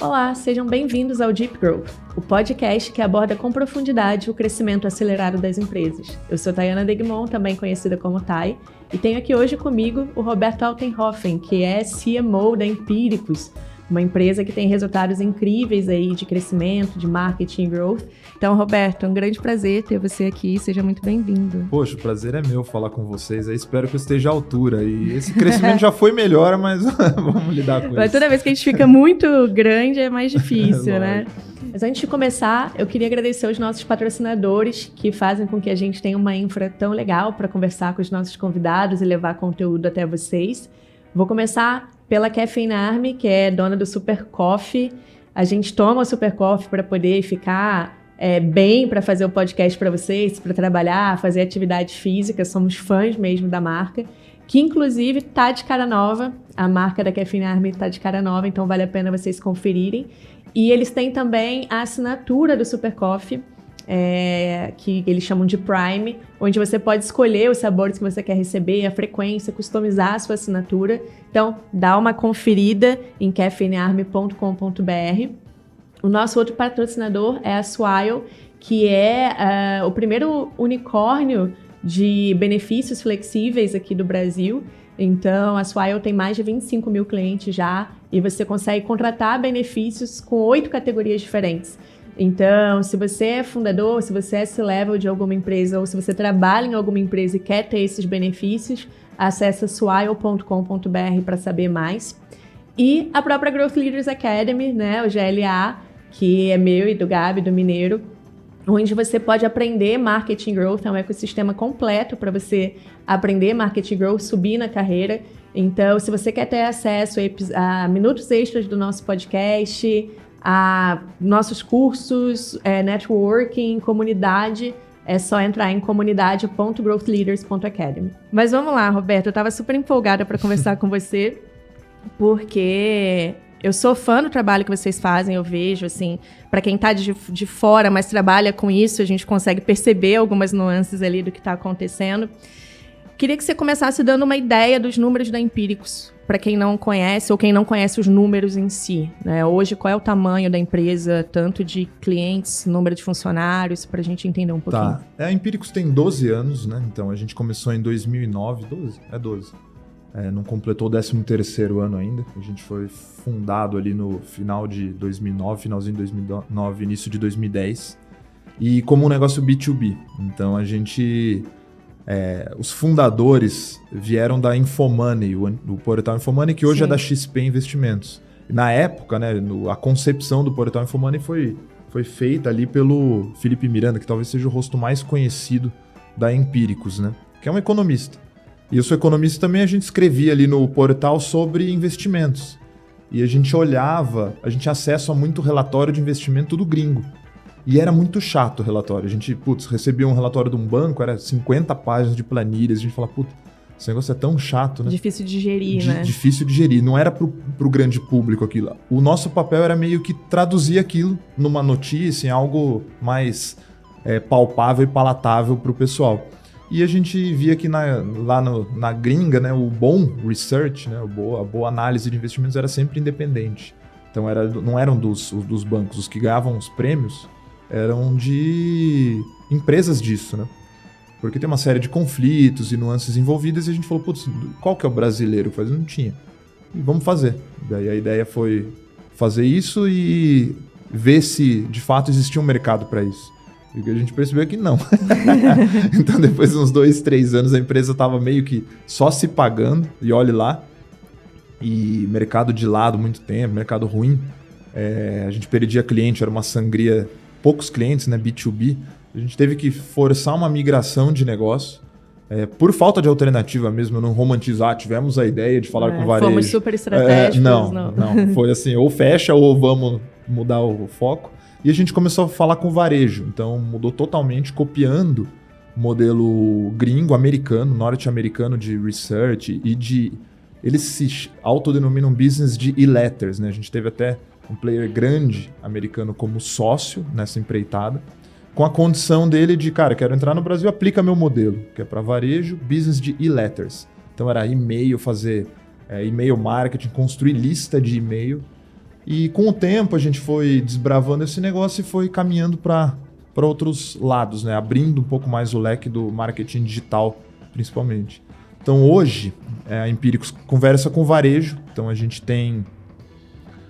Olá, sejam bem-vindos ao Deep Growth, o podcast que aborda com profundidade o crescimento acelerado das empresas. Eu sou Tayana Degmon, também conhecida como Tai, e tenho aqui hoje comigo o Roberto Altenhofen, que é CMO da Empíricos, uma empresa que tem resultados incríveis aí de crescimento, de marketing e growth. Então, Roberto, é um grande prazer ter você aqui, seja muito bem-vindo. Poxa, o prazer é meu falar com vocês, eu espero que eu esteja à altura. E esse crescimento já foi melhor, mas vamos lidar com isso. Toda vez que a gente fica muito grande é mais difícil, né? Mas antes de começar, eu queria agradecer aos nossos patrocinadores que fazem com que a gente tenha uma infra tão legal para conversar com os nossos convidados e levar conteúdo até vocês. Vou começar pela Caffeine Army, que é dona do Super Coffee. A gente toma o Super Coffee para poder ficar bem, para fazer o podcast para vocês, para trabalhar, fazer atividade física. Somos fãs mesmo da marca, que inclusive está de cara nova. A marca da Caffeine Army está de cara nova, então vale a pena vocês conferirem. E eles têm também a assinatura do Super Coffee, que eles chamam de Prime, onde você pode escolher os sabores que você quer receber, a frequência, customizar a sua assinatura. Então, dá uma conferida em caffeinearmy.com.br. O nosso outro patrocinador é a Swile, que é o primeiro unicórnio de benefícios flexíveis aqui do Brasil. Então, a Swile tem mais de 25 mil clientes já e você consegue contratar benefícios com 8 categorias diferentes. Então, se você é fundador, se você é C-level de alguma empresa ou se você trabalha em alguma empresa e quer ter esses benefícios, acesse swile.com.br para saber mais. E a própria Growth Leaders Academy, né, o GLA, que é meu e do Gabi, do Mineiro, onde você pode aprender Marketing Growth, é um ecossistema completo para você aprender Marketing Growth, subir na carreira. Então, se você quer ter acesso a minutos extras do nosso podcast, a nossos cursos, networking, comunidade, é só entrar em comunidade.growthleaders.academy. Mas vamos lá, Roberto, eu estava super empolgada para conversar com você, porque eu sou fã do trabalho que vocês fazem, eu vejo, assim, para quem está de fora, mas trabalha com isso, a gente consegue perceber algumas nuances ali do que está acontecendo. Queria que você começasse dando uma ideia dos números da Empíricos, para quem não conhece ou quem não conhece os números em si, né? Hoje, qual é o tamanho da empresa, tanto de clientes, número de funcionários, para a gente entender um pouquinho. Tá. A Empíricos tem 12 anos, né? Então, a gente começou em 2009, 12. Não completou o 13º ano ainda. A gente foi fundado ali no final de 2009, finalzinho de 2009, início de 2010. E como um negócio B2B. Então, a gente... os fundadores vieram da Infomoney, do portal Infomoney, que hoje Sim. é da XP Investimentos. Na época, né, a concepção do portal Infomoney foi feita ali pelo Felipe Miranda, que talvez seja o rosto mais conhecido da Empíricos, né, que é um economista. E eu sou economista também, a gente escrevia ali no portal sobre investimentos. E a gente olhava, a gente tinha acesso a muito relatório de investimento do gringo. E era muito chato o relatório. A gente, recebia um relatório de um banco, era 50 páginas de planilhas. A gente falava, esse negócio é tão chato, né? Difícil de gerir, né? Difícil de gerir. Não era pro grande público aquilo. O nosso papel era meio que traduzir aquilo numa notícia, em algo mais palpável e palatável pro pessoal. E a gente via que lá na gringa, né, o bom research, né, a boa análise de investimentos era sempre independente. Então não eram dos bancos. Os que ganhavam os prêmios eram de empresas disso, né? Porque tem uma série de conflitos e nuances envolvidas e a gente falou, qual que é o brasileiro que faz? Não tinha. E vamos fazer. Daí a ideia foi fazer isso e ver se de fato existia um mercado para isso. E a gente percebeu que não. Então depois de uns 2, 3 anos a empresa estava meio que só se pagando, e olhe lá. E mercado de lado muito tempo, mercado ruim. A gente perdia cliente, era uma sangria, poucos clientes, né, B2B. A gente teve que forçar uma migração de negócio. Por falta de alternativa mesmo, eu não romantizar, tivemos a ideia de falar com o varejo. Fomos super estratégicos. Não. Foi assim, ou fecha ou vamos mudar o foco. E a gente começou a falar com o varejo. Então mudou totalmente, copiando o modelo gringo, americano, norte-americano de research e de... Eles se autodenominam business de e-letters, né? A gente teve até um player grande americano como sócio nessa empreitada, com a condição dele de, cara, quero entrar no Brasil, aplica meu modelo, que é para varejo, business de e-letters. Então era e-mail, fazer e-mail marketing, construir lista de e-mail E com o tempo a gente foi desbravando esse negócio e foi caminhando para outros lados, né? Abrindo um pouco mais o leque do marketing digital, principalmente. Então hoje, a Empíricos conversa com o varejo. Então a gente tem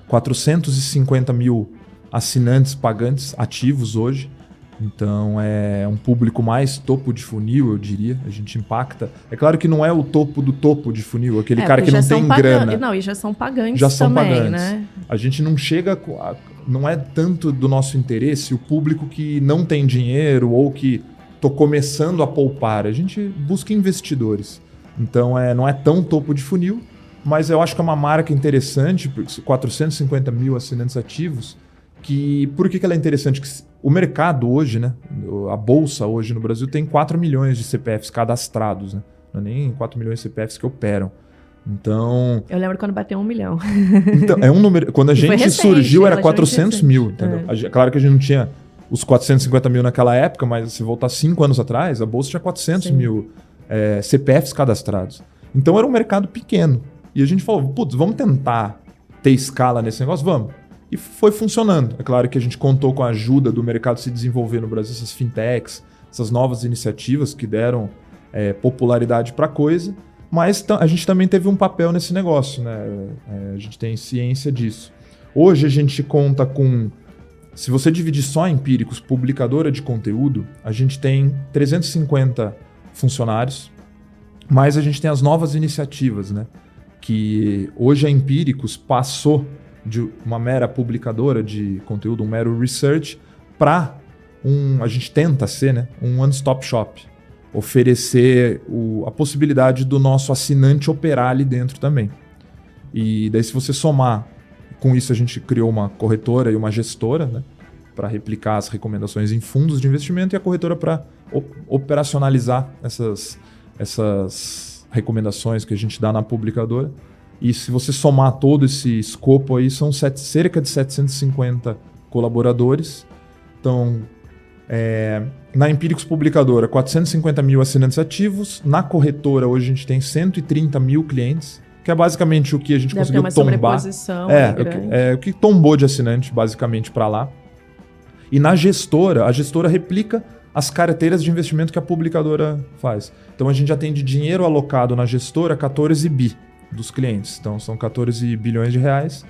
450 mil assinantes pagantes ativos hoje. Então é um público mais topo de funil, eu diria. A gente impacta. É claro que não é o topo do topo de funil, aquele cara que não tem grana. Não, e já são pagantes já são também, pagantes. Né? A gente não chega... Não é tanto do nosso interesse o público que não tem dinheiro ou que tô começando a poupar. A gente busca investidores. Então não é tão topo de funil, mas eu acho que é uma marca interessante, 450 mil assinantes ativos. Por que ela é interessante? O mercado hoje, né? A bolsa hoje no Brasil tem 4 milhões de CPFs cadastrados, né? Não é nem 4 milhões de CPFs que operam. Então... Eu lembro quando bateu 1 milhão. Então, é um número... Quando a gente surgiu era 400 mil, entendeu? Claro que a gente não tinha os 450 mil naquela época, mas se voltar 5 anos atrás, a bolsa tinha 400 mil CPFs cadastrados. Então era um mercado pequeno. E a gente falou, putz, vamos tentar ter escala nesse negócio? Vamos. E foi funcionando. É claro que a gente contou com a ajuda do mercado se desenvolver no Brasil, essas fintechs, essas novas iniciativas que deram popularidade para a coisa, mas a gente também teve um papel nesse negócio, né? A gente tem ciência disso. Hoje a gente conta com, se você dividir só Empíricos, publicadora de conteúdo, a gente tem 350 funcionários, mas a gente tem as novas iniciativas, né? Que hoje a Empíricos passou de uma mera publicadora de conteúdo, um mero research, para a gente tenta ser, né, um one-stop shop. Oferecer a possibilidade do nosso assinante operar ali dentro também. E daí se você somar, com isso a gente criou uma corretora e uma gestora, né, para replicar as recomendações em fundos de investimento e a corretora para operacionalizar essas recomendações que a gente dá na publicadora. E se você somar todo esse escopo aí, são cerca de 750 colaboradores. Então, na Empíricos Publicadora, 450 mil assinantes ativos. Na corretora, hoje a gente tem 130 mil clientes, que é basicamente o que a gente conseguiu tombar. O que tombou de assinante, basicamente, para lá. E na gestora, a gestora replica as carteiras de investimento que a publicadora faz. Então, a gente já tem de dinheiro alocado na gestora 14 bi. Dos clientes. Então, são 14 bilhões de reais.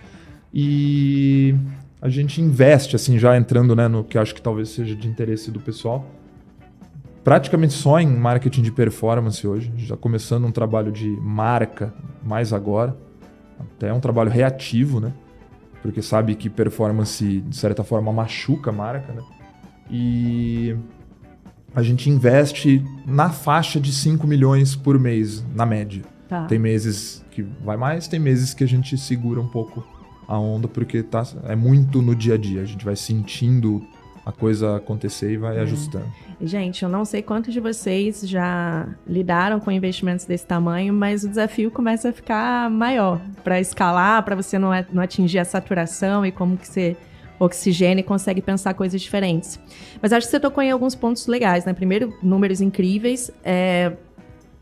E a gente investe, assim, já entrando, né, no que acho que talvez seja de interesse do pessoal, praticamente só em marketing de performance hoje. Já começando um trabalho de marca mais agora. Até um trabalho reativo, né? Porque sabe que performance, de certa forma, machuca a marca, né? E a gente investe na faixa de 5 milhões por mês, na média. Tá. Tem meses que vai mais, tem meses que a gente segura um pouco a onda, porque é muito no dia a dia. A gente vai sentindo a coisa acontecer e vai ajustando. Gente, eu não sei quantos de vocês já lidaram com investimentos desse tamanho, mas o desafio começa a ficar maior para escalar, para você não atingir a saturação e como que você oxigena e consegue pensar coisas diferentes. Mas acho que você tocou em alguns pontos legais, né? Primeiro, números incríveis.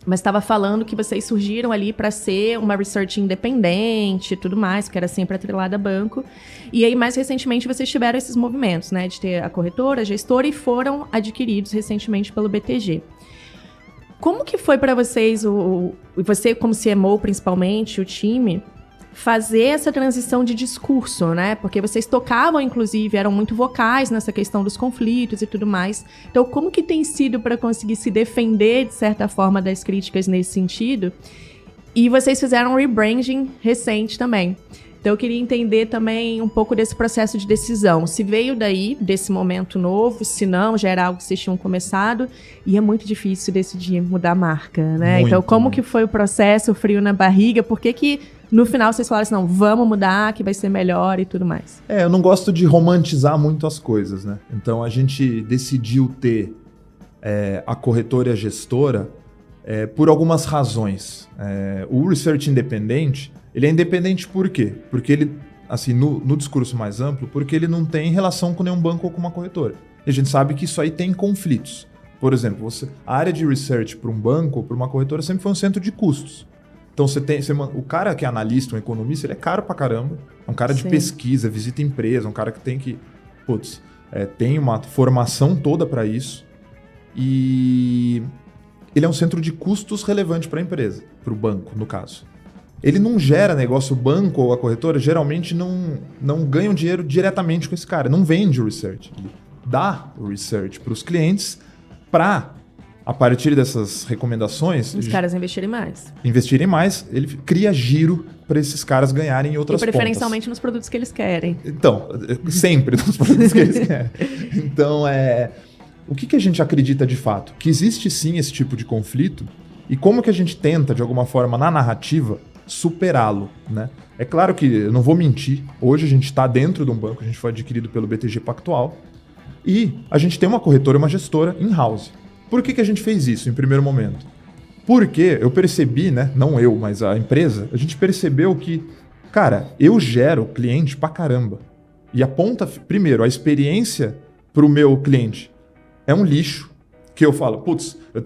Mas estava falando que vocês surgiram ali para ser uma research independente e tudo mais, porque era sempre atrelada a banco. E aí, mais recentemente, vocês tiveram esses movimentos, né? De ter a corretora, a gestora, e foram adquiridos recentemente pelo BTG. Como que foi para vocês, você como CMO principalmente, o time, fazer essa transição de discurso, né? Porque vocês tocavam, inclusive, eram muito vocais nessa questão dos conflitos e tudo mais. Então, como que tem sido para conseguir se defender, de certa forma, das críticas nesse sentido? E vocês fizeram um rebranding recente também. Então, eu queria entender também um pouco desse processo de decisão. Se veio daí, desse momento novo, se não, já era algo que vocês tinham começado. E é muito difícil decidir mudar a marca, né? Muito, então, como que foi o processo, o frio na barriga? Por que no final vocês falaram assim, não, vamos mudar, que vai ser melhor e tudo mais? Eu não gosto de romantizar muito as coisas, né? Então, a gente decidiu ter a corretora e a gestora por algumas razões. O Research independente, ele é independente por quê? Porque ele, assim, no discurso mais amplo, porque ele não tem relação com nenhum banco ou com uma corretora. E a gente sabe que isso aí tem conflitos. Por exemplo, a área de research para um banco ou para uma corretora sempre foi um centro de custos. Então o cara que é analista, um economista, ele é caro pra caramba. É um cara de pesquisa, visita empresa, um cara que tem que... tem uma formação toda para isso. E ele é um centro de custos relevante para a empresa, para o banco, no caso. Ele não gera negócio, o banco ou a corretora geralmente não ganham dinheiro diretamente com esse cara, não vende o research. Ele dá o research para os clientes para, a partir dessas recomendações... Os caras investirem mais. Investirem mais, ele cria giro para esses caras ganharem em outras pontas. E preferencialmente nos produtos que eles querem. Então, sempre nos produtos que eles querem. Então, o que a gente acredita de fato? Que existe sim esse tipo de conflito e como que a gente tenta, de alguma forma, na narrativa, superá-lo, né? É claro que, eu não vou mentir, hoje a gente está dentro de um banco, a gente foi adquirido pelo BTG Pactual e a gente tem uma corretora e uma gestora in-house. Por que a gente fez isso em primeiro momento? Porque eu percebi, né? Não eu, mas a empresa, a gente percebeu que, cara, eu gero cliente pra caramba. E primeiro, a experiência pro meu cliente é um lixo, que eu falo,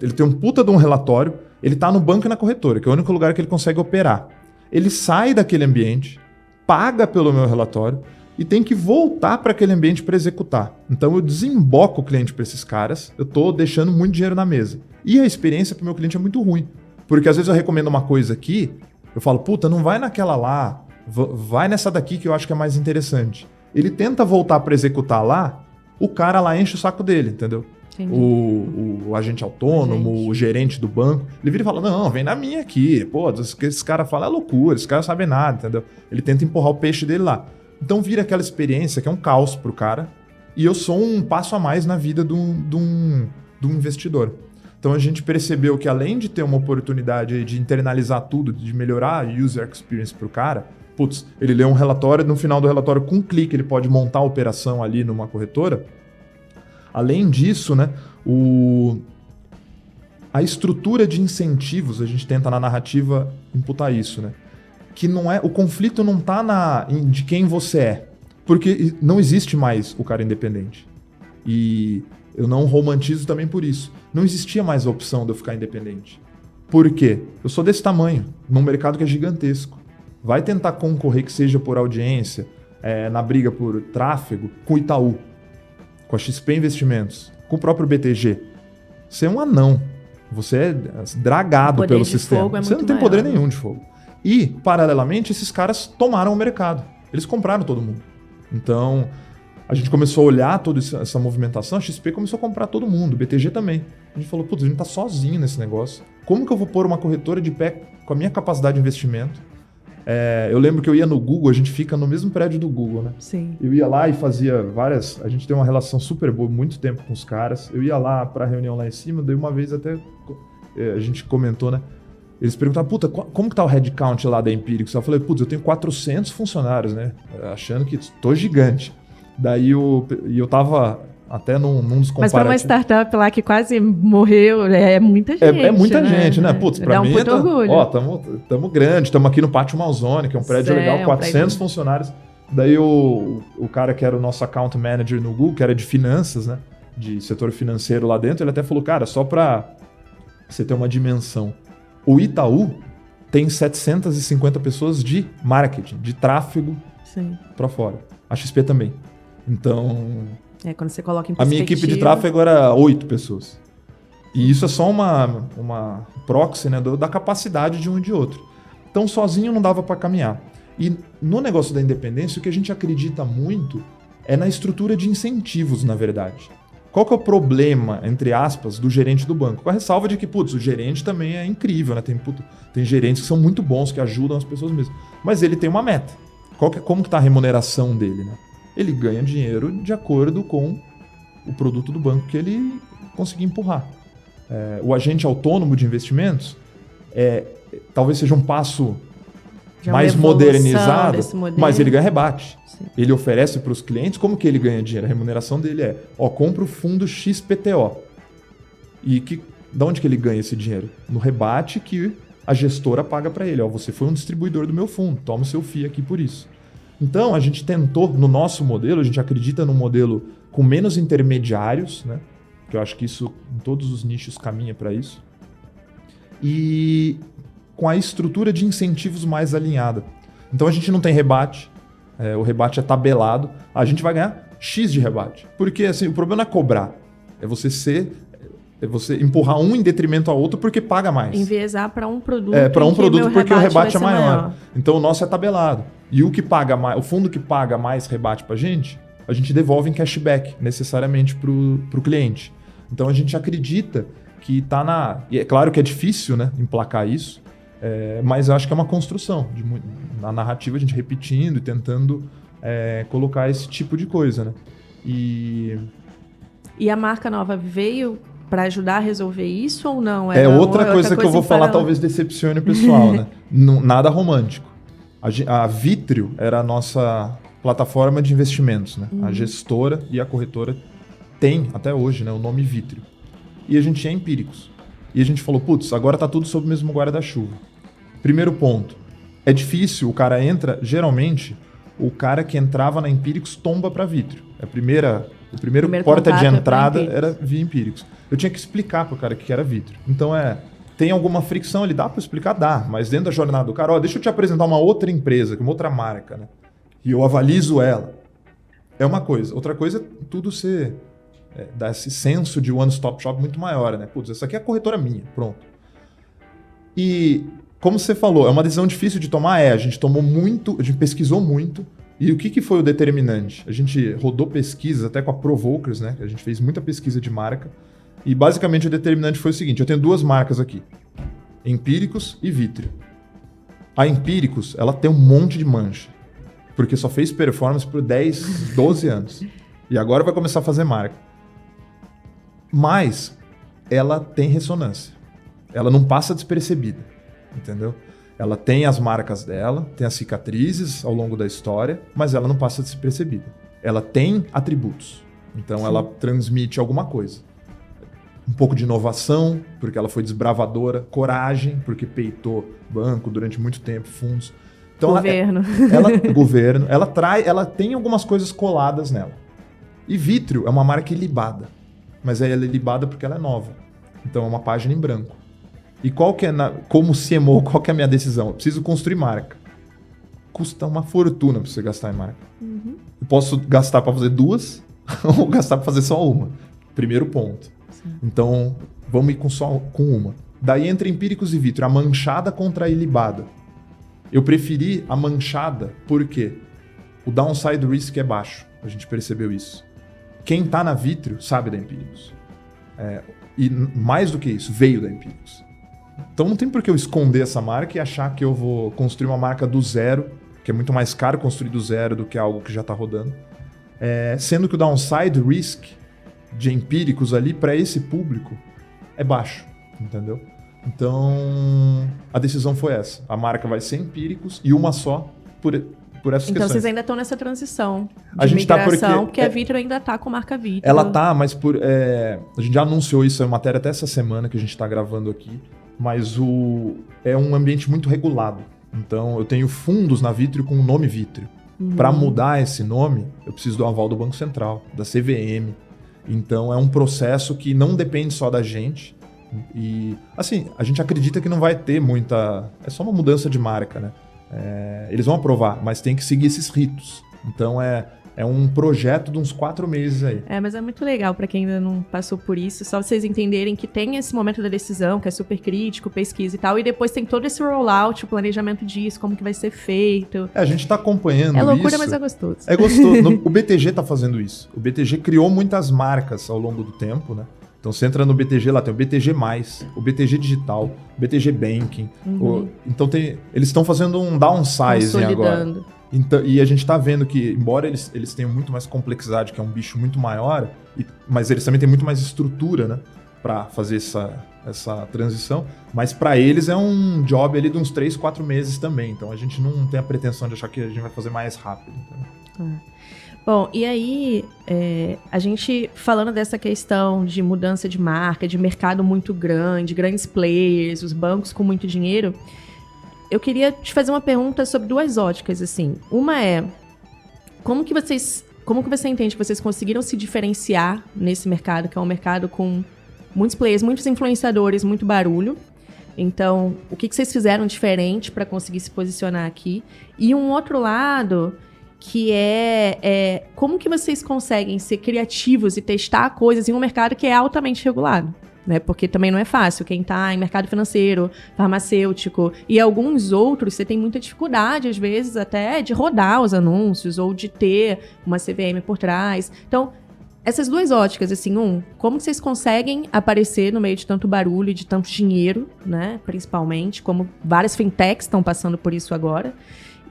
ele tem um puta de um relatório, ele tá no banco e na corretora, que é o único lugar que ele consegue operar. Ele sai daquele ambiente, paga pelo meu relatório e tem que voltar para aquele ambiente para executar. Então eu desemboco o cliente para esses caras, eu tô deixando muito dinheiro na mesa. E a experiência pro meu cliente é muito ruim, porque às vezes eu recomendo uma coisa aqui, eu falo, não vai naquela lá, vai nessa daqui que eu acho que é mais interessante. Ele tenta voltar para executar lá, o cara lá enche o saco dele, entendeu? O agente autônomo, o gerente do banco, ele vira e fala, não, vem na minha aqui, o que esse cara fala é loucura, esse cara não sabe nada, entendeu? Ele tenta empurrar o peixe dele lá. Então vira aquela experiência que é um caos pro cara, e eu sou um passo a mais na vida de um investidor. Então a gente percebeu que além de ter uma oportunidade de internalizar tudo, de melhorar a user experience pro cara, ele lê um relatório, no final do relatório, com um clique, ele pode montar a operação ali numa corretora. Além disso, né, a estrutura de incentivos, a gente tenta na narrativa imputar isso, né? Que não é, o conflito não está de quem você é, porque não existe mais o cara independente. E eu não romantizo também por isso. Não existia mais a opção de eu ficar independente. Por quê? Eu sou desse tamanho, num mercado que é gigantesco. Vai tentar concorrer que seja por audiência, na briga por tráfego, com o Itaú, com a XP Investimentos, com o próprio BTG. Você é um anão. Você é dragado pelo sistema. Você não tem poder nenhum de fogo. E, paralelamente, esses caras tomaram o mercado. Eles compraram todo mundo. Então, a gente começou a olhar toda essa movimentação, a XP começou a comprar todo mundo, o BTG também. A gente falou, a gente tá sozinho nesse negócio. Como que eu vou pôr uma corretora de pé com a minha capacidade de investimento? Eu lembro que eu ia no Google, a gente fica no mesmo prédio do Google, né? Sim. Eu ia lá e fazia várias... A gente tem uma relação super boa, muito tempo com os caras. Eu ia lá pra reunião lá em cima, daí uma vez até a gente comentou, né? Eles perguntaram, como que tá o headcount lá da Empíricos? Eu falei, eu tenho 400 funcionários, né? Achando que tô gigante. Daí eu tava até num dos comparativos. Mas para uma startup lá que quase morreu, é muita gente. É muita gente, né? Pra mim, puto orgulho. Tamo grande, tamo aqui no Pátio Malzone, que é um prédio legal, 400 funcionários. Daí o cara que era o nosso account manager no Google, que era de finanças, né? De setor financeiro lá dentro, ele até falou, cara, só pra você ter uma dimensão. O Itaú tem 750 pessoas de marketing, de tráfego para fora. A XP também. Então, quando você coloca em a minha equipe de tráfego era 8 pessoas. E isso é só uma proxy, né, da capacidade de um e de outro. Então, sozinho não dava para caminhar. E no negócio da independência, o que a gente acredita muito é na estrutura de incentivos, na verdade. Qual que é o problema, entre aspas, do gerente do banco? Com a ressalva de que, o gerente também é incrível, né? Tem gerentes que são muito bons, que ajudam as pessoas mesmo. Mas ele tem uma meta. Como que tá a remuneração dele, né? Ele ganha dinheiro de acordo com o produto do banco que ele conseguir empurrar. O agente autônomo de investimentos talvez seja um passo mais modernizado, mas ele ganha rebate. Sim. Ele oferece para os clientes, como que ele ganha dinheiro? A remuneração dele compra o fundo XPTO. E de onde que ele ganha esse dinheiro? No rebate que a gestora paga para ele. Você foi um distribuidor do meu fundo, toma o seu FII aqui por isso. Então, a gente tentou, no nosso modelo, a gente acredita num modelo com menos intermediários, né? Que eu acho que isso, em todos os nichos, caminha para isso. E com a estrutura de incentivos mais alinhada. Então a gente não tem rebate, o rebate é tabelado, a gente vai ganhar X de rebate. Porque assim, o problema não é cobrar, é você empurrar um em detrimento ao outro porque paga mais. Enviesar para um produto. Para um produto porque o rebate é maior. maior. Então o nosso é tabelado. E o que paga mais, o fundo que paga mais rebate para a gente devolve em cashback necessariamente para o cliente. Então a gente acredita que está na... E é claro que é difícil, né, emplacar isso, mas eu acho que é uma construção. Na narrativa a gente repetindo e tentando colocar esse tipo de coisa, né? E a marca nova veio para ajudar a resolver isso ou não? Outra coisa que eu vou falar talvez decepcione o pessoal, né? Nada romântico. A Vitrio era a nossa plataforma de investimentos, né? A gestora e a corretora tem, até hoje, né, o nome Vitrio. E a gente tinha Empíricos. E a gente falou, putz, agora tá tudo sob o mesmo guarda-chuva. Primeiro ponto, é difícil, o cara entra, geralmente, o cara que entrava na Empíricos tomba para Vitrio. O primeiro porta de entrada era via Empíricos. Eu tinha que explicar pro cara o que era Vitrio. Então tem alguma fricção ali, dá para explicar? Dá, mas dentro da jornada do cara, deixa eu te apresentar uma outra empresa, uma outra marca, né? E eu avalizo ela. É uma coisa. Outra coisa é tudo dar esse senso de one-stop shop muito maior, né? Putz, essa aqui é a corretora minha, pronto. E, como você falou, é uma decisão difícil de tomar, a gente tomou muito, a gente pesquisou muito. E o que foi o determinante? A gente rodou pesquisas até com a Provokers, né? A gente fez muita pesquisa de marca. E, basicamente, o determinante foi o seguinte, eu tenho duas marcas aqui. Empíricos e Vitrio. A Empíricos, ela tem um monte de mancha. Porque só fez performance por 10, 12 anos. E agora vai começar a fazer marca. Mas ela tem ressonância. Ela não passa despercebida, entendeu? Ela tem as marcas dela, tem as cicatrizes ao longo da história, mas ela não passa despercebida. Ela tem atributos. Então ela transmite alguma coisa. Um pouco de inovação, porque ela foi desbravadora. Coragem, porque peitou banco durante muito tempo, fundos. Então governo. Ela tem algumas coisas coladas nela. E Vitrio é uma marca ilibada. Mas ela é ilibada porque ela é nova. Então é uma página em branco. E como CMO, qual que é a minha decisão? Eu preciso construir marca. Custa uma fortuna para você gastar em marca. Eu posso gastar para fazer duas ou gastar para fazer só uma. Primeiro ponto. Sim. Então vamos ir com uma. Daí entre Empíricos e Vitrio, a manchada contra a ilibada. Eu preferi a manchada porque o downside risk é baixo. A gente percebeu isso. Quem está na Vitrio sabe da Empíricos. E mais do que isso, veio da Empíricos. Então não tem por que eu esconder essa marca e achar que eu vou construir uma marca do zero, que é muito mais caro construir do zero do que algo que já está rodando. Sendo que o downside risk de Empíricos ali para esse público é baixo, entendeu? Então, a decisão foi essa. A marca vai ser Empíricos e uma só por essas questões. Então, vocês ainda estão nessa transição de migração, porque a Vitrio ainda está com a marca Vitrio. Ela está, mas a gente já anunciou isso, é matéria até essa semana que a gente está gravando aqui, mas é um ambiente muito regulado. Então, eu tenho fundos na Vitrio com o nome Vitrio. Para mudar esse nome, eu preciso do aval do Banco Central, da CVM. Então, é um processo que não depende só da gente. E, assim, a gente acredita que não vai ter muita... É só uma mudança de marca, né? Eles vão aprovar, mas tem que seguir esses ritos. Então, é um projeto de uns 4 meses aí. Mas é muito legal para quem ainda não passou por isso. Só vocês entenderem que tem esse momento da decisão, que é super crítico, pesquisa e tal. E depois tem todo esse rollout, o planejamento disso, como que vai ser feito. A gente tá acompanhando isso. É loucura, mas é gostoso. É gostoso. O BTG tá fazendo isso. O BTG criou muitas marcas ao longo do tempo, né? Então, você entra no BTG, lá tem o BTG+, o BTG Digital, o BTG Banking. Então, eles estão fazendo um downsizing agora. Então, e a gente está vendo que, embora eles tenham muito mais complexidade, que é um bicho muito maior, mas eles também têm muito mais estrutura, né, para fazer essa transição. Mas para eles é um job ali de uns 3, 4 meses também. Então, a gente não tem a pretensão de achar que a gente vai fazer mais rápido. Bom, e aí, a gente falando dessa questão de mudança de marca, de mercado muito grande, grandes players, os bancos com muito dinheiro, eu queria te fazer uma pergunta sobre 2 óticas, assim. Uma é, como que você entende que vocês conseguiram se diferenciar nesse mercado, que é um mercado com muitos players, muitos influenciadores, muito barulho? Então, o que vocês fizeram diferente para conseguir se posicionar aqui? E um outro lado, que é como que vocês conseguem ser criativos e testar coisas em um mercado que é altamente regulado? Né? Porque também não é fácil. Quem está em mercado financeiro, farmacêutico e alguns outros, você tem muita dificuldade, às vezes, até de rodar os anúncios ou de ter uma CVM por trás. Então, essas duas óticas, assim, como vocês conseguem aparecer no meio de tanto barulho e de tanto dinheiro, né? Principalmente, como várias fintechs estão passando por isso agora.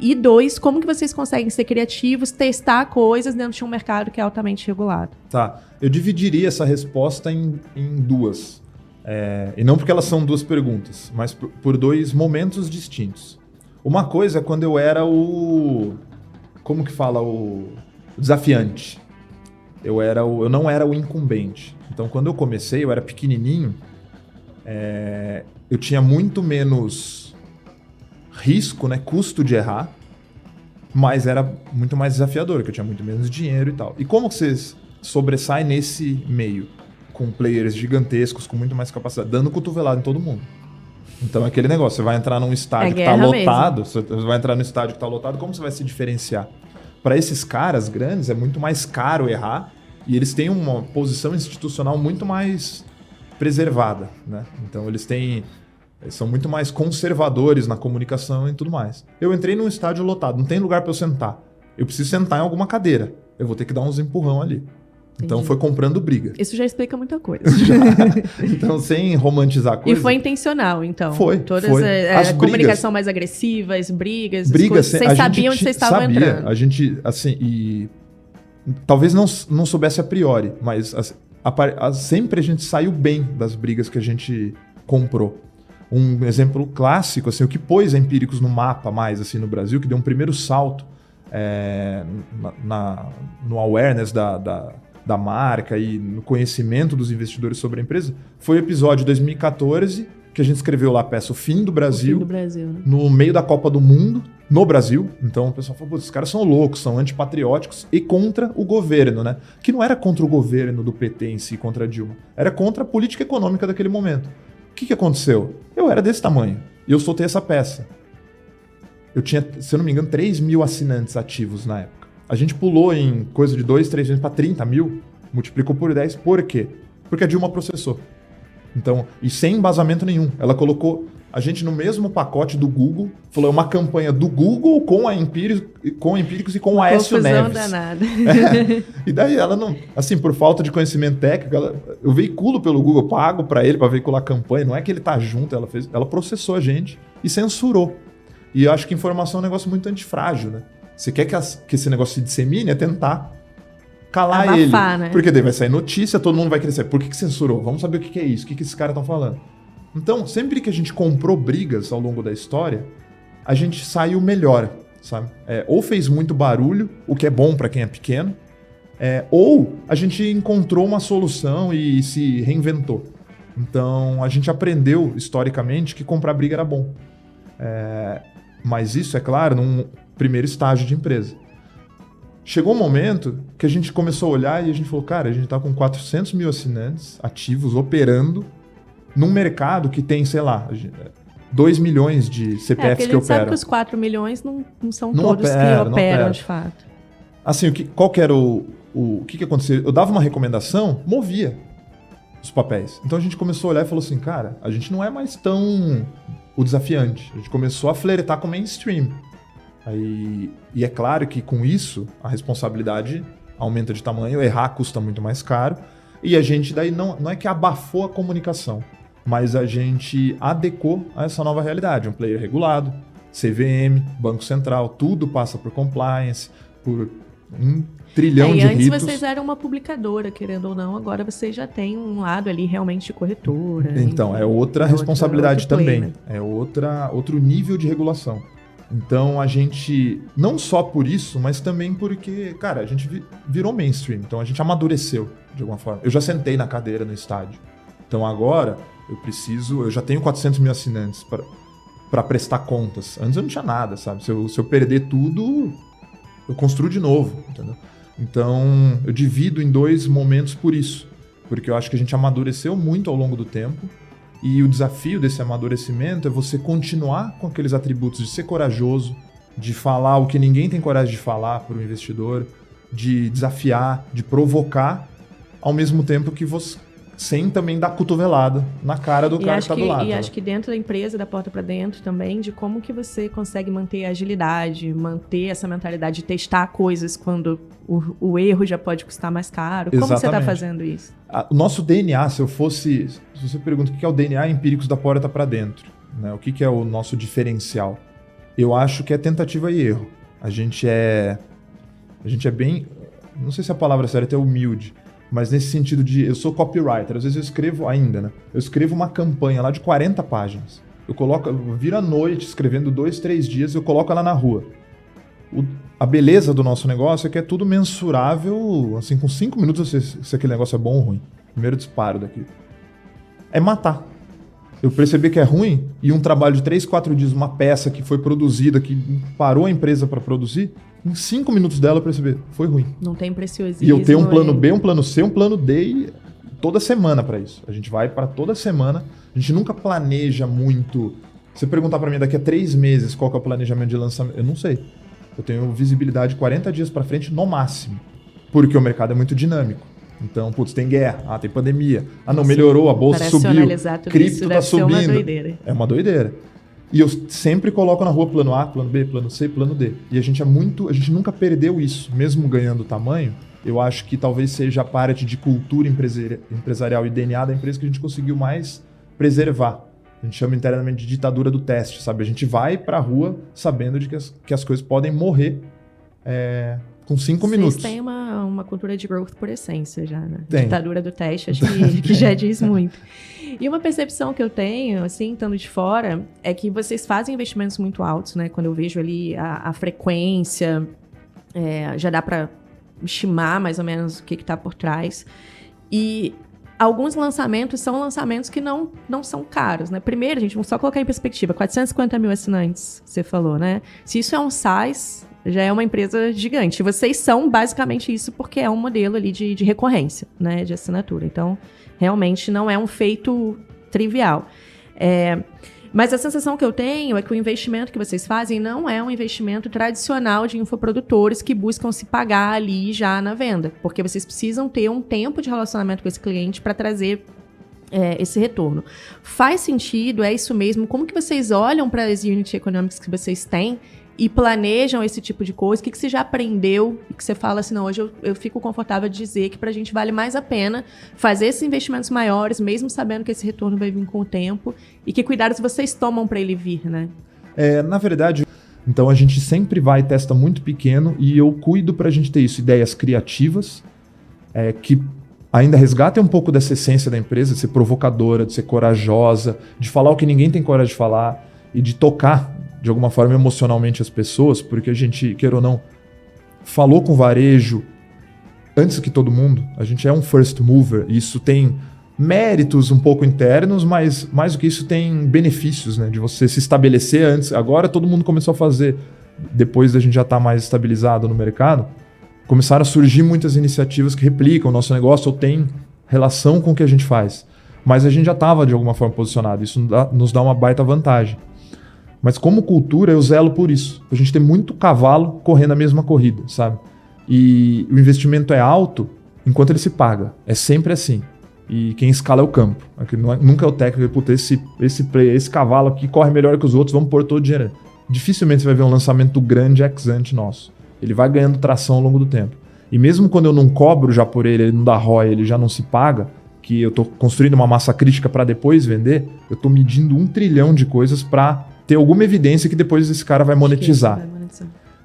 E 2, como que vocês conseguem ser criativos, testar coisas dentro de um mercado que é altamente regulado? Tá, eu dividiria essa resposta em duas. E não porque elas são duas perguntas, mas por 2 momentos distintos. Uma coisa é quando eu era como que fala? O desafiante. Eu não era o incumbente. Então, quando eu comecei, eu era pequenininho, eu tinha muito menos risco, né, custo de errar, mas era muito mais desafiador, porque eu tinha muito menos dinheiro e tal. E como que você sobressai nesse meio? Com players gigantescos, com muito mais capacidade, dando cotovelada em todo mundo. Então, é aquele negócio, você vai entrar num estádio que está lotado, você vai entrar no estádio que está lotado, como você vai se diferenciar? Para esses caras grandes, é muito mais caro errar e eles têm uma posição institucional muito mais preservada, né? Então, eles são muito mais conservadores na comunicação e tudo mais. Eu entrei num estádio lotado, não tem lugar para eu sentar. Eu preciso sentar em alguma cadeira. Eu vou ter que dar uns empurrão ali. Então, foi comprando briga. Isso já explica muita coisa. Então, sem romantizar a coisa... E foi intencional, então? Foi. Todas As comunicação mais agressiva, as brigas, vocês sabiam onde vocês estavam entrando. A gente, assim, talvez não soubesse a priori, mas sempre a gente saiu bem das brigas que a gente comprou. Um exemplo clássico, assim, o que pôs a Empíricos no mapa mais, assim, no Brasil, que deu um primeiro salto no awareness da marca e no conhecimento dos investidores sobre a empresa, foi o episódio de 2014, que a gente escreveu lá a peça O Fim do Brasil, né? No meio da Copa do Mundo, no Brasil. Então o pessoal falou, esses caras são loucos, são antipatrióticos e contra o governo, né? Que não era contra o governo do PT em si, contra a Dilma, era contra a política econômica daquele momento. O que aconteceu? Eu era desse tamanho e eu soltei essa peça. Eu tinha, se eu não me engano, 3 mil assinantes ativos na época. A gente pulou em coisa de 2, 3 vezes para 30 mil, multiplicou por 10. Por quê? Porque a Dilma processou. Então, e sem embasamento nenhum. Ela colocou a gente no mesmo pacote do Google, falou uma campanha do Google com a Empíricos e com o Aécio Neves. Danada. E daí ela não, assim, por falta de conhecimento técnico, eu veiculo pelo Google, pago para ele para veicular a campanha, não é que ele tá junto, ela processou a gente e censurou. E eu acho que informação é um negócio muito antifrágil, né? Você quer que esse negócio se dissemine, é tentar calar abafar, ele. Né? Porque daí vai sair notícia, todo mundo vai querer saber. Por que censurou? Vamos saber o que é isso, o que esses caras estão falando. Então, sempre que a gente comprou brigas ao longo da história, a gente saiu melhor, sabe? Ou fez muito barulho, o que é bom para quem é pequeno, ou a gente encontrou uma solução e se reinventou. Então, a gente aprendeu, historicamente, que comprar briga era bom. Mas isso, é claro, num primeiro estágio de empresa. Chegou um momento que a gente começou a olhar e a gente falou, cara, a gente tá com 400 mil assinantes ativos, operando, num mercado que tem, sei lá, 2 milhões de CPFs que operam. A gente sabe que os 4 milhões não são todos que operam, de fato. Assim, qual que era o que aconteceu? Eu dava uma recomendação, movia os papéis. Então a gente começou a olhar e falou assim, cara, a gente não é mais tão o desafiante. A gente começou a flertar com o mainstream. E é claro que com isso, a responsabilidade aumenta de tamanho, errar custa muito mais caro, e a gente daí não é que abafou a comunicação, mas a gente adequou a essa nova realidade. Um player regulado, CVM, Banco Central, tudo passa por compliance, por 1 trilhão de ritos. Antes vocês eram uma publicadora, querendo ou não, agora vocês já têm um lado ali realmente de corretora. Então, é outra responsabilidade também, né? É outro nível de regulação. Então, a gente, não só por isso, mas também porque, cara, a gente virou mainstream, então a gente amadureceu de alguma forma. Eu já sentei na cadeira no estádio. Então, agora, eu já tenho 400 mil assinantes para prestar contas. Antes eu não tinha nada, sabe? Se eu perder tudo, eu construo de novo, entendeu? Então, eu divido em 2 momentos por isso. Porque eu acho que a gente amadureceu muito ao longo do tempo E o desafio desse amadurecimento é você continuar com aqueles atributos de ser corajoso, de falar o que ninguém tem coragem de falar para o investidor, de desafiar, de provocar, ao mesmo tempo que você... sem também dar cotovelada na cara do cara que está do lado. E acho que dentro da empresa, da porta para dentro também, de como que você consegue manter a agilidade, manter essa mentalidade de testar coisas quando o erro já pode custar mais caro. Como você está fazendo isso? O nosso DNA, se você pergunta o que é o DNA Empíricos da porta para dentro, né? O que é o nosso diferencial? Eu acho que é tentativa e erro. A gente é bem, não sei se a palavra certa é humilde, mas nesse sentido de... Eu sou copywriter, às vezes eu escrevo ainda, né? Eu escrevo uma campanha lá de 40 páginas. Eu viro à noite escrevendo 2, 3 dias e eu coloco ela na rua. A beleza do nosso negócio é que é tudo mensurável, assim, com 5 minutos se aquele negócio é bom ou ruim. Primeiro disparo daqui. É matar. Eu percebi que é ruim e um trabalho de 3, 4 dias, uma peça que foi produzida, que parou a empresa para produzir, em 5 minutos dela eu percebi, foi ruim. Não tem preciosismo. E eu tenho um plano B, um plano C, um plano D e toda semana para isso. A gente vai para toda semana. A gente nunca planeja muito. Se perguntar para mim daqui a 3 meses qual que é o planejamento de lançamento, eu não sei. Eu tenho visibilidade 40 dias para frente no máximo. Porque o mercado é muito dinâmico. Então, tem guerra, tem pandemia. Não, melhorou, a bolsa subiu, cripto tá subindo. Uma doideira. É uma doideira. E eu sempre coloco na rua plano A, plano B, plano C, plano D. E a gente nunca perdeu isso, mesmo ganhando tamanho. Eu acho que talvez seja a parte de cultura empresarial e DNA da empresa que a gente conseguiu mais preservar. A gente chama internamente de ditadura do teste, sabe? A gente vai pra rua sabendo de que as coisas podem morrer com 5 minutos. Vocês têm uma cultura de growth por essência já, né? Tem. Ditadura do teste, acho que já diz muito. E uma percepção que eu tenho, assim, estando de fora, é que vocês fazem investimentos muito altos, né? Quando eu vejo ali a frequência, já dá para estimar mais ou menos o que está por trás. E alguns lançamentos são lançamentos que não são caros, né? Primeiro, gente, vamos só colocar em perspectiva, 450 mil assinantes, você falou, né? Se isso é um SaaS, já é uma empresa gigante. E vocês são basicamente isso porque é um modelo ali de recorrência, né? De assinatura. Então, realmente não é um feito trivial. Mas a sensação que eu tenho é que o investimento que vocês fazem não é um investimento tradicional de infoprodutores que buscam se pagar ali já na venda. Porque vocês precisam ter um tempo de relacionamento com esse cliente para trazer esse retorno. Faz sentido? É isso mesmo? Como que vocês olham para as unit economics que vocês têm e planejam esse tipo de coisa? O que você já aprendeu e que você fala assim, não, hoje eu fico confortável de dizer que pra gente vale mais a pena fazer esses investimentos maiores, mesmo sabendo que esse retorno vai vir com o tempo, e que cuidados vocês tomam para ele vir, né? Na verdade, então a gente sempre vai e testa muito pequeno e eu cuido pra gente ter isso, ideias criativas, que ainda resgatem um pouco dessa essência da empresa, de ser provocadora, de ser corajosa, de falar o que ninguém tem coragem de falar e de tocar de alguma forma emocionalmente as pessoas, porque a gente, queira ou não, falou com o varejo antes que todo mundo. A gente é um first mover, e isso tem méritos um pouco internos, mas mais do que isso tem benefícios, né? De você se estabelecer antes. Agora todo mundo começou a fazer, depois da gente já estar mais estabilizado no mercado, começaram a surgir muitas iniciativas que replicam o nosso negócio ou têm relação com o que a gente faz. Mas a gente já estava de alguma forma posicionado, isso nos dá uma baita vantagem. Mas como cultura, eu zelo por isso. A gente tem muito cavalo correndo a mesma corrida, sabe? E o investimento é alto enquanto ele se paga. É sempre assim. E quem escala é o campo. Nunca é o técnico, puta, esse cavalo aqui corre melhor que os outros, vamos pôr todo o dinheiro. Dificilmente você vai ver um lançamento grande ex-ante nosso. Ele vai ganhando tração ao longo do tempo. E mesmo quando eu não cobro já por ele não dá ROI, ele já não se paga, que eu estou construindo uma massa crítica para depois vender, eu estou medindo 1 trilhão de coisas para ter alguma evidência que depois esse cara vai monetizar.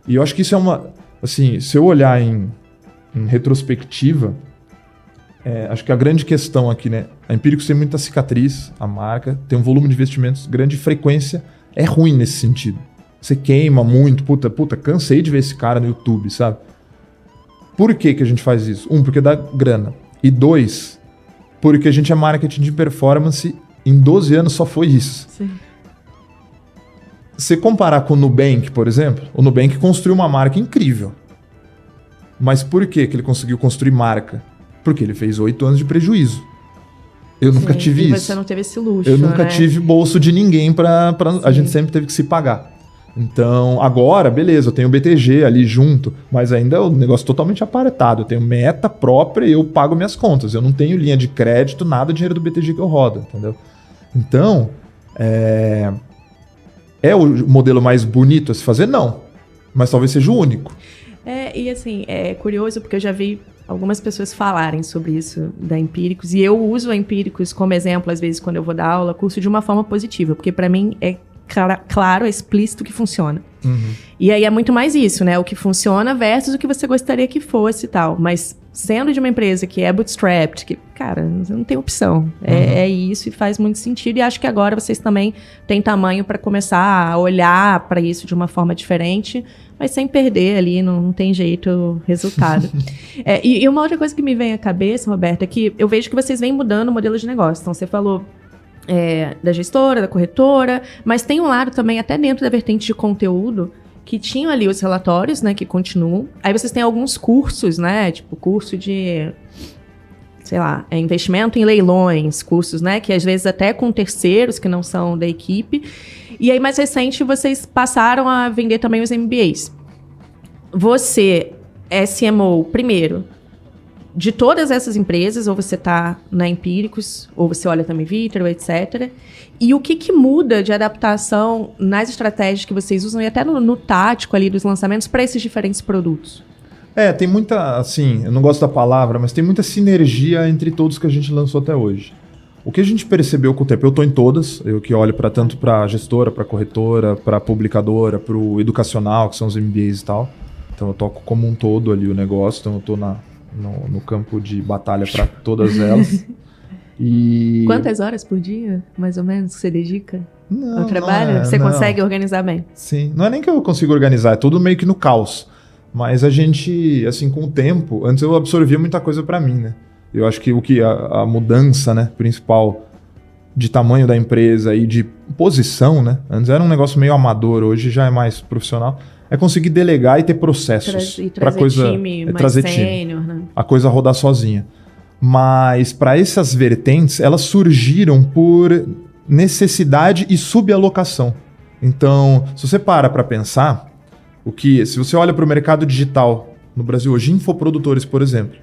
E eu acho que isso é uma... Assim, se eu olhar em retrospectiva, acho que a grande questão aqui, né? A Empíricos tem muita cicatriz, a marca, tem um volume de investimentos, grande frequência, é ruim nesse sentido. Você queima muito, puta, cansei de ver esse cara no YouTube, sabe? Por que a gente faz isso? 1, porque dá grana. E 2, porque a gente é marketing de performance, em 12 anos só foi isso. Sim. Se comparar com o Nubank, por exemplo, o Nubank construiu uma marca incrível. Mas por que ele conseguiu construir marca? Porque ele fez 8 anos de prejuízo. Eu nunca tive isso. E você não teve esse luxo, Eu nunca tive bolso de ninguém a gente sempre teve que se pagar. Então, agora, beleza, eu tenho o BTG ali junto, mas ainda é um negócio totalmente aparetado. Eu tenho meta própria e eu pago minhas contas. Eu não tenho linha de crédito, nada dinheiro do BTG que eu rodo, entendeu? Então, é o modelo mais bonito a se fazer? Não. Mas talvez seja o único. E assim, é curioso porque eu já vi algumas pessoas falarem sobre isso da Empíricos, e eu uso a Empíricos como exemplo, às vezes, quando eu vou dar aula, curso de uma forma positiva, porque para mim é claro, é explícito que funciona. Uhum. E aí é muito mais isso, né? O que funciona versus o que você gostaria que fosse e tal. Mas sendo de uma empresa que é bootstrapped, que, cara, não tem opção. É isso e faz muito sentido. E acho que agora vocês também têm tamanho para começar a olhar para isso de uma forma diferente, mas sem perder ali, não tem jeito, resultado. E uma outra coisa que me vem à cabeça, Roberto, é que eu vejo que vocês vêm mudando o modelo de negócio. Então, você falou da gestora, da corretora, mas tem um lado também, até dentro da vertente de conteúdo, que tinham ali os relatórios, né, que continuam. Aí vocês têm alguns cursos, né, tipo curso de, sei lá, investimento em leilões, cursos, né, que às vezes até com terceiros que não são da equipe. E aí, mais recente, vocês passaram a vender também os MBAs. Você é CMO, primeiro, de todas essas empresas, ou você está na Empíricos, ou você olha também Vitro, etc. E o que muda de adaptação nas estratégias que vocês usam e até no tático ali dos lançamentos para esses diferentes produtos? Tem muita, assim, eu não gosto da palavra, mas tem muita sinergia entre todos que a gente lançou até hoje. O que a gente percebeu com o tempo, eu estou em todas, eu que olho tanto para a gestora, para a corretora, para a publicadora, para o educacional, que são os MBAs e tal. Então eu toco como um todo ali o negócio, então eu estou no campo de batalha para todas elas. E... Quantas horas por dia, mais ou menos, que você dedica ao trabalho? Não você consegue organizar bem? Sim, não é nem que eu consigo organizar, é tudo meio que no caos. Mas a gente, assim, com o tempo, antes eu absorvia muita coisa para mim, né? Eu acho que a mudança, né, principal de tamanho da empresa e de posição, né? Antes era um negócio meio amador, hoje já é mais profissional. É conseguir delegar e ter processos para coisa, time mais sênior, né? A coisa rodar sozinha. Mas para essas vertentes, elas surgiram por necessidade e subalocação. Então, se você para pensar, se você olha para o mercado digital no Brasil hoje, infoprodutores, por exemplo,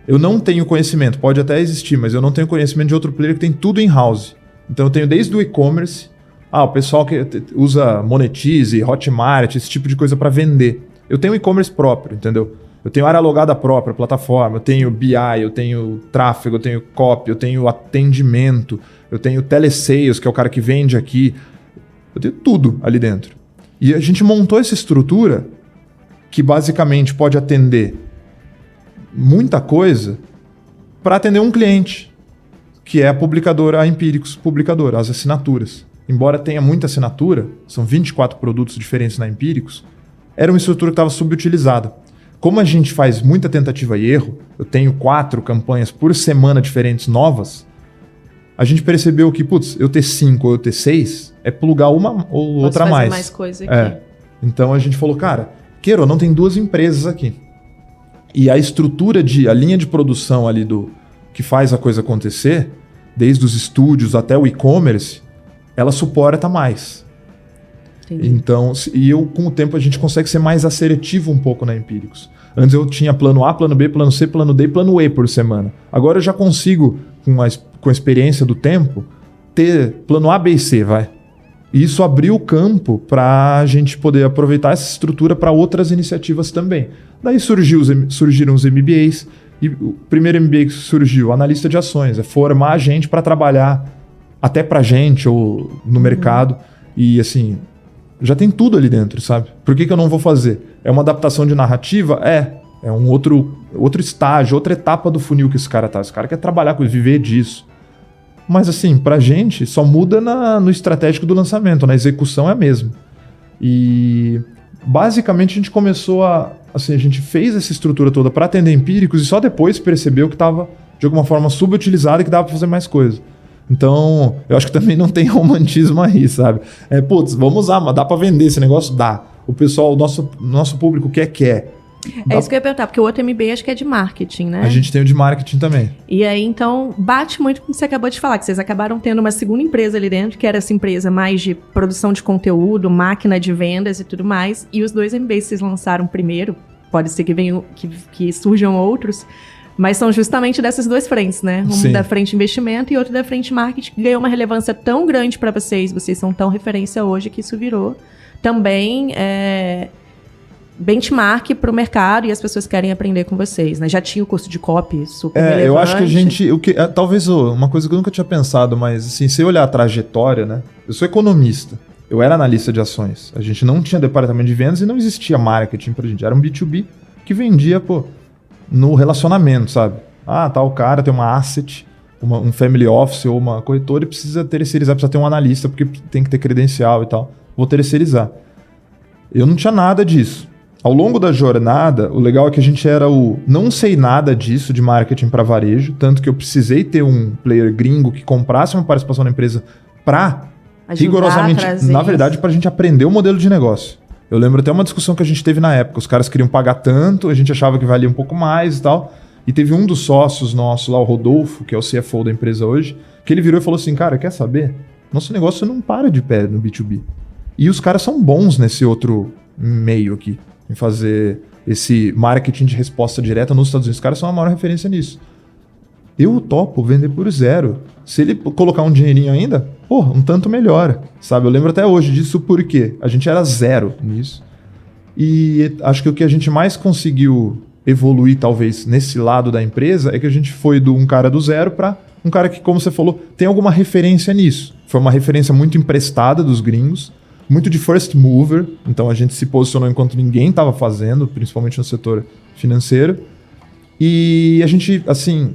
eu não tenho conhecimento, pode até existir, mas eu não tenho conhecimento de outro player que tem tudo in-house. Então eu tenho desde o e-commerce, o pessoal que usa Monetize, Hotmart, esse tipo de coisa para vender. Eu tenho e-commerce próprio, entendeu? Eu tenho área logada própria, plataforma, eu tenho BI, eu tenho tráfego, eu tenho copy, eu tenho atendimento, eu tenho telesales, que é o cara que vende aqui. Eu tenho tudo ali dentro. E a gente montou essa estrutura que basicamente pode atender muita coisa para atender um cliente, que é a publicadora, a Empíricos publicadora, as assinaturas. Embora tenha muita assinatura, são 24 produtos diferentes na Empíricos, era uma estrutura que estava subutilizada. Como a gente faz muita tentativa e erro, eu tenho 4 campanhas por semana diferentes novas, a gente percebeu que, eu ter 5 ou eu ter 6 é plugar uma ou outra a mais. Mais coisa aqui. Então a gente falou, cara, queira ou não, tem 2 empresas aqui. E a estrutura a linha de produção ali que faz a coisa acontecer, desde os estúdios até o e-commerce, ela suporta mais. Entendi. Então, com o tempo a gente consegue ser mais assertivo um pouco na Empíricos. Antes eu tinha plano A, plano B, plano C, plano D e plano E por semana. Agora eu já consigo, com a experiência do tempo, ter plano A, B e C, vai. E isso abriu o campo para a gente poder aproveitar essa estrutura para outras iniciativas também. Daí surgiram os MBAs, e o primeiro MBA que surgiu, analista de ações, é formar a gente para trabalhar até para a gente ou no mercado. E assim, já tem tudo ali dentro, sabe? Por que eu não vou fazer? É uma adaptação de narrativa? É um outro estágio, outra etapa do funil que esse cara tá. Esse cara quer trabalhar com viver disso. Mas assim, pra gente, só muda no estratégico do lançamento, na execução é a mesma. E basicamente a gente começou a gente fez essa estrutura toda para atender Empíricos e só depois percebeu que estava de alguma forma subutilizada e que dava para fazer mais coisa. Então, eu acho que também não tem romantismo aí, sabe? Vamos usar, mas dá para vender esse negócio? Dá. O pessoal, o nosso público quer. É isso que eu ia perguntar, porque o outro MBA acho que é de marketing, né? A gente tem o de marketing também. E aí, então, bate muito com o que você acabou de falar, que vocês acabaram tendo uma segunda empresa ali dentro, que era essa empresa mais de produção de conteúdo, máquina de vendas e tudo mais, e os 2 MBAs que vocês lançaram primeiro, pode ser que venham, que surjam outros, mas são justamente dessas 2 frentes, né? Um da frente investimento e outro da frente marketing, que ganhou uma relevância tão grande para vocês são tão referência hoje que isso virou também benchmark para o mercado e as pessoas querem aprender com vocês, né? Já tinha o curso de copy super relevante. Eu acho que a gente... talvez uma coisa que eu nunca tinha pensado, mas assim, se eu olhar a trajetória, né? Eu sou economista, eu era analista de ações, a gente não tinha departamento de vendas e não existia marketing pra gente, era um B2B que vendia, no relacionamento, sabe? Tal cara tem uma asset, um family office ou uma corretora e precisa terceirizar, precisa ter um analista porque tem que ter credencial e tal. Vou terceirizar. Eu não tinha nada disso. Ao longo da jornada, o legal é que a gente era não sei nada disso de marketing para varejo, tanto que eu precisei ter um player gringo que comprasse uma participação na empresa para rigorosamente, na verdade, para a gente aprender o modelo de negócio. Eu lembro até uma discussão que a gente teve na época, os caras queriam pagar tanto, a gente achava que valia um pouco mais e tal, e teve um dos sócios nossos lá, o Rodolfo, que é o CFO da empresa hoje, que ele virou e falou assim, cara, quer saber? Nosso negócio não para de pé no B2B. E os caras são bons nesse outro meio aqui, em fazer esse marketing de resposta direta nos Estados Unidos. Os caras são a maior referência nisso. Eu topo vender por 0. Se ele colocar um dinheirinho ainda, um tanto melhora, sabe? Eu lembro até hoje disso porque a gente era 0 nisso. E acho que o que a gente mais conseguiu evoluir, talvez, nesse lado da empresa, é que a gente foi de um cara do 0 para um cara que, como você falou, tem alguma referência nisso. Foi uma referência muito emprestada dos gringos, muito de first mover, então a gente se posicionou enquanto ninguém estava fazendo, principalmente no setor financeiro. E a gente, assim,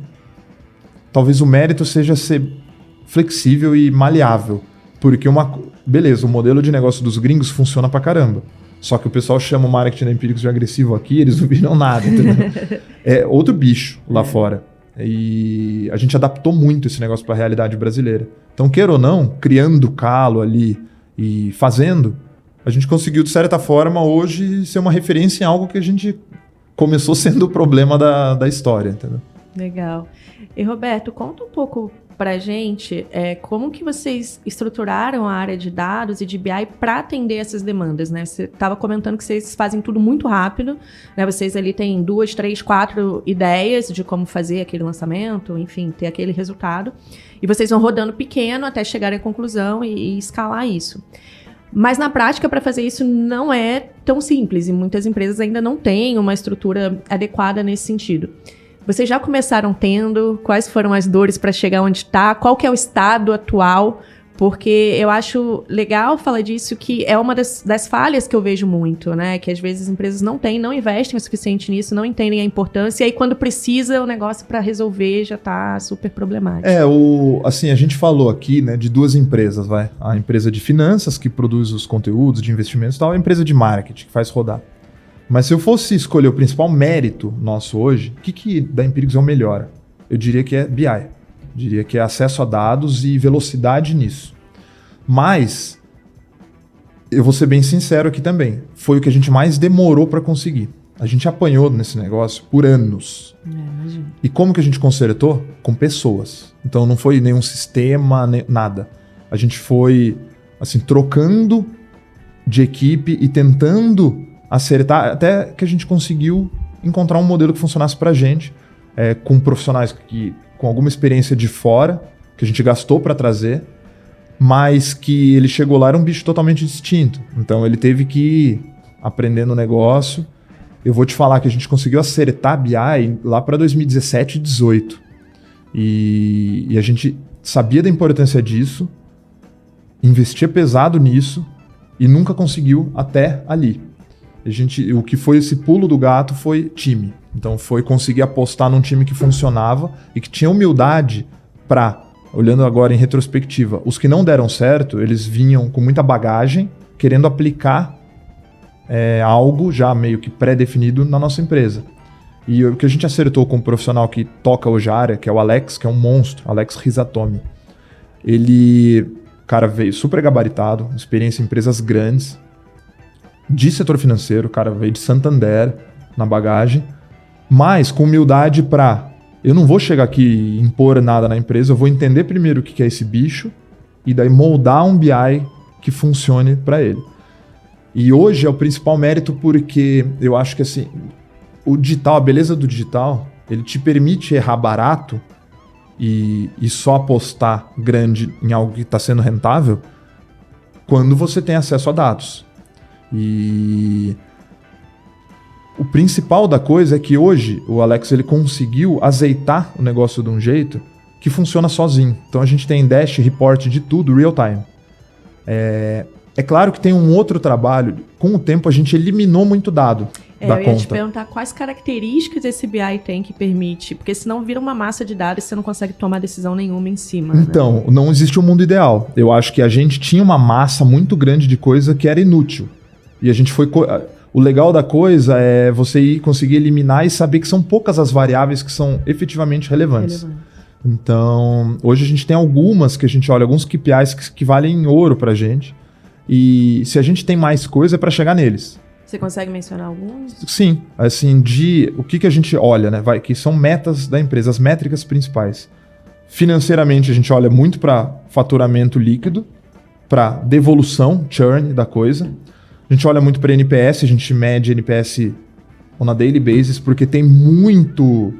talvez o mérito seja ser flexível e maleável, porque beleza, o modelo de negócio dos gringos funciona pra caramba, só que o pessoal chama o marketing da Empíricos de agressivo aqui, eles não viram nada, entendeu? É outro bicho lá fora. E a gente adaptou muito esse negócio pra realidade brasileira. Então, queira ou não, criando calo ali, e fazendo, a gente conseguiu, de certa forma, hoje ser uma referência em algo que a gente começou sendo o problema da história, entendeu? Legal. E, Roberto, conta um pouco pra gente como que vocês estruturaram a área de dados e de BI para atender essas demandas, né? Você estava comentando que vocês fazem tudo muito rápido, né? Vocês ali têm 2, 3, 4 ideias de como fazer aquele lançamento, enfim, ter aquele resultado. E vocês vão rodando pequeno até chegarem à conclusão e escalar isso. Mas na prática, para fazer isso não é tão simples e muitas empresas ainda não têm uma estrutura adequada nesse sentido. Vocês já começaram tendo? Quais foram as dores para chegar onde está? Qual que é o estado atual? Porque eu acho legal falar disso, que é uma das falhas que eu vejo muito, né? Que às vezes as empresas não investem o suficiente nisso, não entendem a importância, e aí quando precisa, o negócio para resolver já está super problemático. Assim, a gente falou aqui, né, de 2 empresas, a empresa de finanças, que produz os conteúdos de investimentos e tal, e a empresa de marketing, que faz rodar. Mas se eu fosse escolher o principal mérito nosso hoje, o que da Empíricos é o melhor? Eu diria que é BI. Diria que é acesso a dados e velocidade nisso. Mas, eu vou ser bem sincero aqui também, foi o que a gente mais demorou para conseguir. A gente apanhou nesse negócio por anos. Imagino. E como que a gente consertou? Com pessoas. Então não foi nenhum sistema, nada. A gente foi, assim, trocando de equipe e tentando acertar, até que a gente conseguiu encontrar um modelo que funcionasse pra gente, com profissionais com alguma experiência de fora, que a gente gastou para trazer, mas que ele chegou lá, era um bicho totalmente distinto. Então ele teve que ir aprendendo o negócio. Eu vou te falar que a gente conseguiu acertar a BI lá para 2017 e 2018. E a gente sabia da importância disso, investia pesado nisso e nunca conseguiu até ali. O que foi esse pulo do gato foi time. Então foi conseguir apostar num time que funcionava e que tinha humildade para, olhando agora em retrospectiva, os que não deram certo, eles vinham com muita bagagem, querendo aplicar algo já meio que pré-definido na nossa empresa. E o que a gente acertou com o profissional que toca hoje a área, que é o Alex, que é um monstro, Alex Rizatomi. Cara, veio super gabaritado, experiência em empresas grandes, de setor financeiro, o cara veio de Santander, na bagagem, mas com humildade para... Eu não vou chegar aqui e impor nada na empresa, eu vou entender primeiro o que é esse bicho e daí moldar um BI que funcione para ele. E hoje é o principal mérito porque eu acho que assim, o digital, a beleza do digital, ele te permite errar barato e só apostar grande em algo que está sendo rentável quando você tem acesso a dados. E o principal da coisa é que hoje o Alex ele conseguiu azeitar o negócio de um jeito que funciona sozinho. Então a gente tem dash, report de tudo, real time. É claro que tem um outro trabalho, com o tempo a gente eliminou muito dado da eu ia conta. te perguntar quais características esse BI tem que permite, porque senão vira uma massa de dados e você não consegue tomar decisão nenhuma em cima. Então, não existe um mundo ideal. Eu acho que a gente tinha uma massa muito grande de coisa que era inútil. E a gente foi... O legal da coisa é você conseguir eliminar e saber que são poucas as variáveis que são efetivamente relevantes. Então, hoje a gente tem algumas que a gente olha, alguns KPIs que valem ouro pra gente. E se a gente tem mais coisa é para chegar neles. Você consegue mencionar alguns? Sim, assim, o que a gente olha, né? Que são metas da empresa, as métricas principais. Financeiramente, a gente olha muito para faturamento líquido, para devolução, churn da coisa. A gente olha muito para NPS, a gente mede NPS on a daily basis, porque tem muito...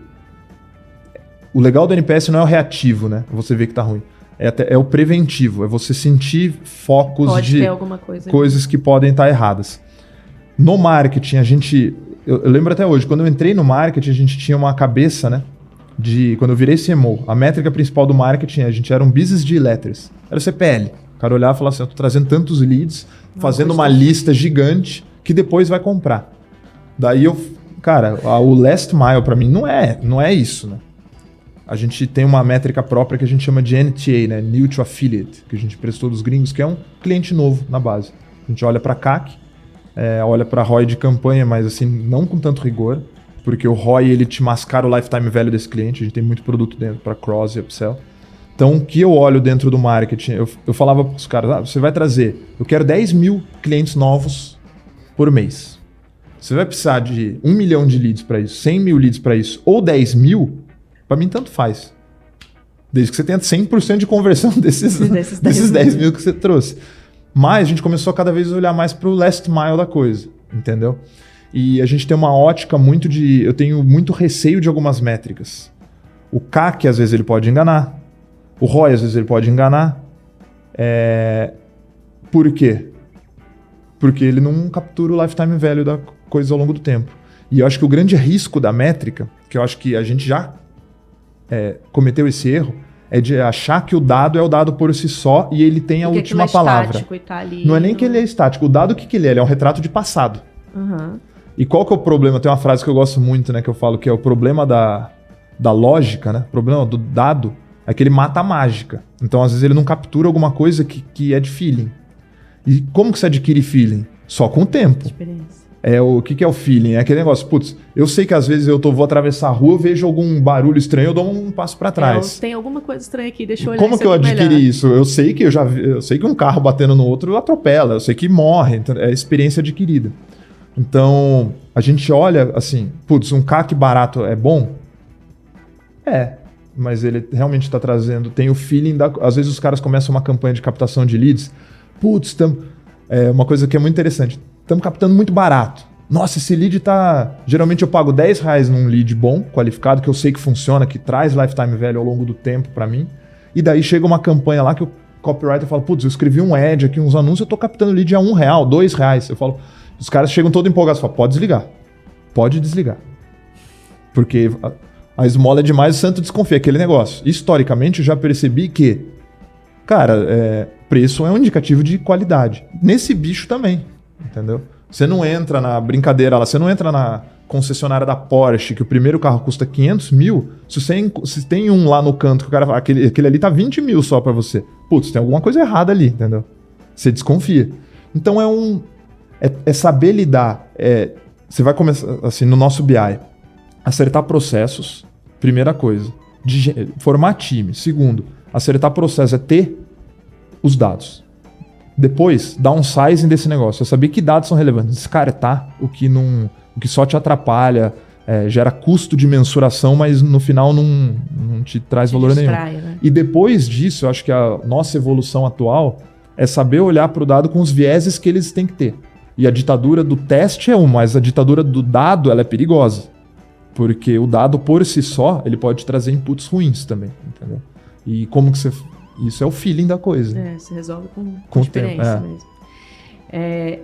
O legal do NPS não é o reativo, né? Você vê que tá ruim. É o preventivo, é você sentir focos de coisas que podem estar erradas. No marketing, eu lembro até hoje, quando eu entrei no marketing, a gente tinha uma cabeça, né? Quando eu virei CMO, a métrica principal do marketing, a gente era um business de letters. Era o CPL. O cara olhava e falava assim, eu tô trazendo tantos leads, fazendo uma lista gigante que depois vai comprar. Daí o last mile para mim não é isso, né? A gente tem uma métrica própria que a gente chama de NTA, né? New to Affiliate, que a gente prestou dos gringos, que é um cliente novo na base. A gente olha para CAC, olha para ROI de campanha, mas assim, não com tanto rigor, porque o ROI ele te mascara o lifetime value desse cliente, a gente tem muito produto dentro para cross e upsell. Então, o que eu olho dentro do marketing, eu falava para os caras, você vai trazer, eu quero 10 mil clientes novos por mês. Você vai precisar de 1 milhão de leads para isso, 100 mil leads para isso, ou 10 mil, para mim tanto faz. Desde que você tenha 100% de conversão desses 10 mil que você trouxe. Mas a gente começou a cada vez olhar mais para o last mile da coisa, entendeu? E a gente tem uma ótica eu tenho muito receio de algumas métricas. O CAC, às vezes, ele pode enganar. O ROI, às vezes, ele pode enganar. Por quê? Porque ele não captura o lifetime value da coisa ao longo do tempo. E eu acho que o grande risco da métrica, que eu acho que a gente já cometeu esse erro, é de achar que o dado é o dado por si só e ele tem a última palavra. E tá ali, não é nem que ele é estático. O dado, o que ele é? Ele é um retrato de passado. Uhum. E qual que é o problema? Tem uma frase que eu gosto muito, né? Que eu falo que é o problema da lógica, né? O problema do dado é que ele mata a mágica. Então, às vezes, ele não captura alguma coisa que é de feeling. E como que você adquire feeling? Só com o tempo. Experiência. O que é o feeling? É aquele negócio, putz, eu sei que às vezes vou atravessar a rua, eu vejo algum barulho estranho, eu dou um passo para trás. Tem alguma coisa estranha aqui, deixa eu olhar. Como que eu adquiri isso? Eu sei que um carro batendo no outro atropela, eu sei que morre, então é experiência adquirida. Então, a gente olha assim, putz, um CAC barato é bom? Mas ele realmente está trazendo, tem o feeling às vezes os caras começam uma campanha de captação de leads, putz, uma coisa que é muito interessante, estamos captando muito barato. Nossa, esse lead tá... Geralmente eu pago R$10 num lead bom, qualificado, que eu sei que funciona, que traz lifetime value ao longo do tempo para mim. E daí chega uma campanha lá que o copywriter fala, putz, eu escrevi um ad aqui, uns anúncios, eu tô captando lead a R$1, R$2. Eu falo, os caras chegam todos empolgados e falam, pode desligar. Pode desligar. Porque a esmola é demais, o santo desconfia. Aquele negócio. Historicamente, eu já percebi que, cara, preço é um indicativo de qualidade. Nesse bicho também, entendeu? Você não entra na brincadeira lá, você não entra na concessionária da Porsche, que o primeiro carro custa 500 mil, se tem um lá no canto que o cara fala, aquele ali tá 20 mil só pra você. Putz, tem alguma coisa errada ali, entendeu? Você desconfia. Então é saber lidar. Você vai começar, assim, no nosso BI, acertar processos, primeira coisa. Formar time. Segundo, acertar processo é ter os dados. Depois, downsizing desse negócio. Eu sabia que dados são relevantes. Descartar o que só te atrapalha, gera custo de mensuração, mas no final não te traz valor distrai, nenhum. Né? E depois disso, eu acho que a nossa evolução atual é saber olhar para o dado com os vieses que eles têm que ter. E a ditadura do teste mas a ditadura do dado ela é perigosa. Porque o dado por si só, ele pode trazer inputs ruins também, entendeu? E como que você... Isso é o feeling da coisa. Se resolve com experiência mesmo.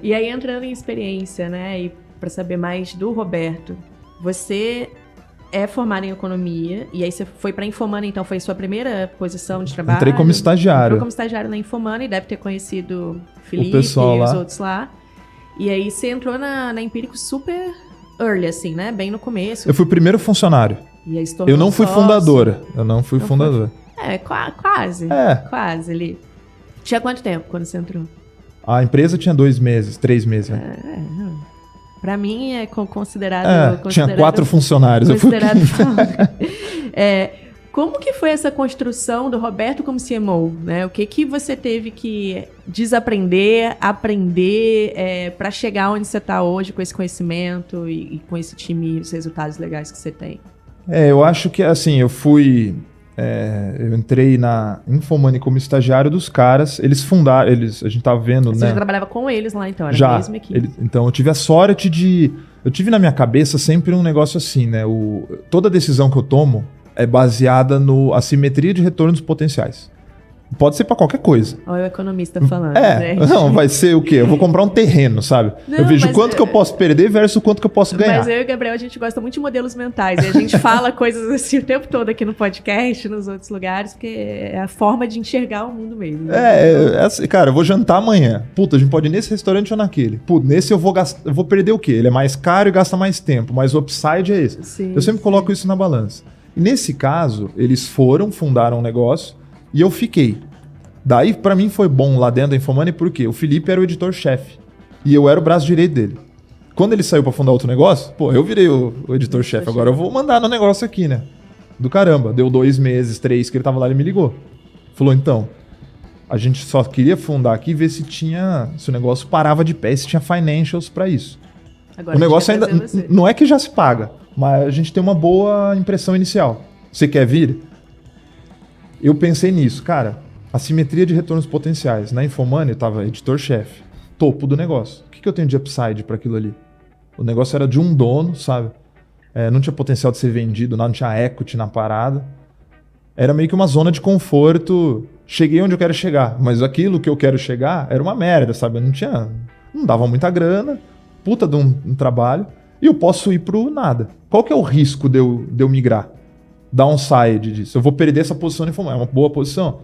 E aí, entrando em experiência, né? E para saber mais do Roberto, você é formado em economia, e aí você foi para a Infomani, então foi sua primeira posição de trabalho? Entrei como estagiário. Entrou como estagiário na Infomani, deve ter conhecido o Felipe e os outros lá. E aí você entrou na Empírico super early, assim, né? Bem no começo. Eu fui o primeiro funcionário. E aí eu não fui fundadora. Eu não fui fundador. Quase. Quase ali. Tinha quanto tempo quando você entrou? A empresa tinha 2 meses, 3 meses. Pra mim é considerado... Tinha 4 funcionários. Considerado como que foi essa construção do Roberto como CMO? Né? O que você teve que desaprender, aprender para chegar onde você está hoje com esse conhecimento e com esse time e os resultados legais que você tem? Eu acho que assim, eu entrei na Infomani como estagiário dos caras, eles fundaram, a gente tava vendo, Você né? já trabalhava com eles lá então, era já, a mesma equipe. Então eu tive a sorte eu tive na minha cabeça sempre um negócio assim, né? Toda decisão que eu tomo é baseada na assimetria de retornos potenciais. Pode ser pra qualquer coisa. Olha o economista falando, né? Não, vai ser o quê? Eu vou comprar um terreno, sabe? Não, eu vejo quanto que eu posso perder versus quanto que eu posso ganhar. Mas eu e o Gabriel, a gente gosta muito de modelos mentais. E a gente fala coisas assim o tempo todo aqui no podcast, nos outros lugares, porque é a forma de enxergar o mundo mesmo. Né? Assim, cara, eu vou jantar amanhã. Puta, a gente pode ir nesse restaurante ou naquele. Puta, nesse eu vou perder o quê? Ele é mais caro e gasta mais tempo, mas o upside é esse. Sim, eu sempre coloco isso na balança. E nesse caso, eles fundaram um negócio e eu fiquei. Daí, pra mim, foi bom lá dentro da Infomani, porque o Felipe era o editor-chefe. E eu era o braço direito dele. Quando ele saiu pra fundar outro negócio, eu virei o editor-chefe. Agora eu vou mandar no negócio aqui, né? Do caramba. Deu 2 meses, 3 que ele tava lá, ele me ligou. Falou, então, a gente só queria fundar aqui e ver se o negócio parava de pé, se tinha financials pra isso. Agora o negócio ainda não é que já se paga, mas a gente tem uma boa impressão inicial. Você quer vir? Eu pensei nisso, cara. Assimetria de retornos potenciais. Na Infomani, eu tava editor-chefe. Topo do negócio. O que eu tenho de upside para aquilo ali? O negócio era de um dono, sabe? Não tinha potencial de ser vendido, não tinha equity na parada. Era meio que uma zona de conforto. Cheguei onde eu quero chegar. Mas aquilo que eu quero chegar era uma merda, sabe? Não dava muita grana. Puta de um trabalho. E eu posso ir pro nada. Qual que é o risco de eu migrar? Downside disso. Eu vou perder essa posição na Infomani. É uma boa posição?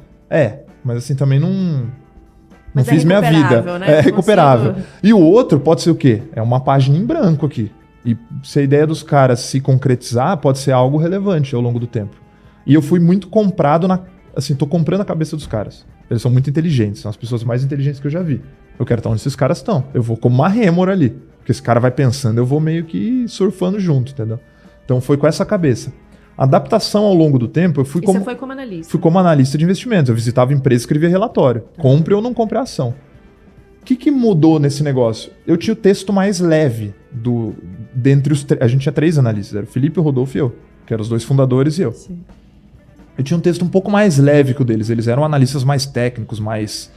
Mas assim, também não fiz minha vida. Né? É recuperável. E o outro pode ser o quê? É uma página em branco aqui. E se a ideia dos caras se concretizar, pode ser algo relevante ao longo do tempo. E eu fui muito comprado tô comprando a cabeça dos caras. Eles são muito inteligentes, são as pessoas mais inteligentes que eu já vi. Eu quero estar onde esses caras estão. Eu vou como uma rêmora ali. Porque esse cara vai pensando, eu vou meio que surfando junto, entendeu? Então foi com essa cabeça. Adaptação ao longo do tempo, eu fui você foi como analista? Fui como analista de investimentos. Eu visitava empresa e escrevia relatório. Compre ou não compre a ação. O que mudou nesse negócio? Eu tinha o texto mais leve dentre os a gente tinha 3 analistas. Era o Felipe, o Rodolfo e eu. Que eram os 2 fundadores e eu. Sim. Eu tinha um texto um pouco mais leve que o deles. Eles eram analistas mais técnicos, mais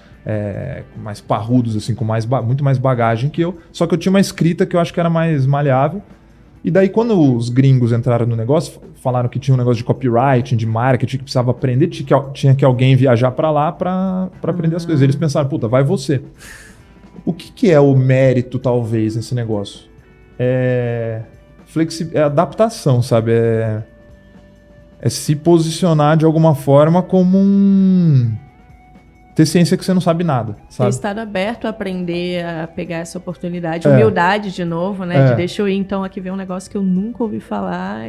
parrudos, assim, com muito mais bagagem que eu. Só que eu tinha uma escrita que eu acho que era mais maleável. E daí, quando os gringos entraram no negócio, falaram que tinha um negócio de copywriting, de marketing, que precisava aprender, tinha que alguém viajar para lá para aprender as coisas. Eles pensaram, puta, vai você. O que é o mérito, talvez, nesse negócio? É adaptação, sabe? É se posicionar de alguma forma como ter ciência que você não sabe nada, sabe? Ter estado aberto a aprender, a pegar essa oportunidade. Humildade, de novo, né? De deixa eu ir, então, aqui ver um negócio que eu nunca ouvi falar.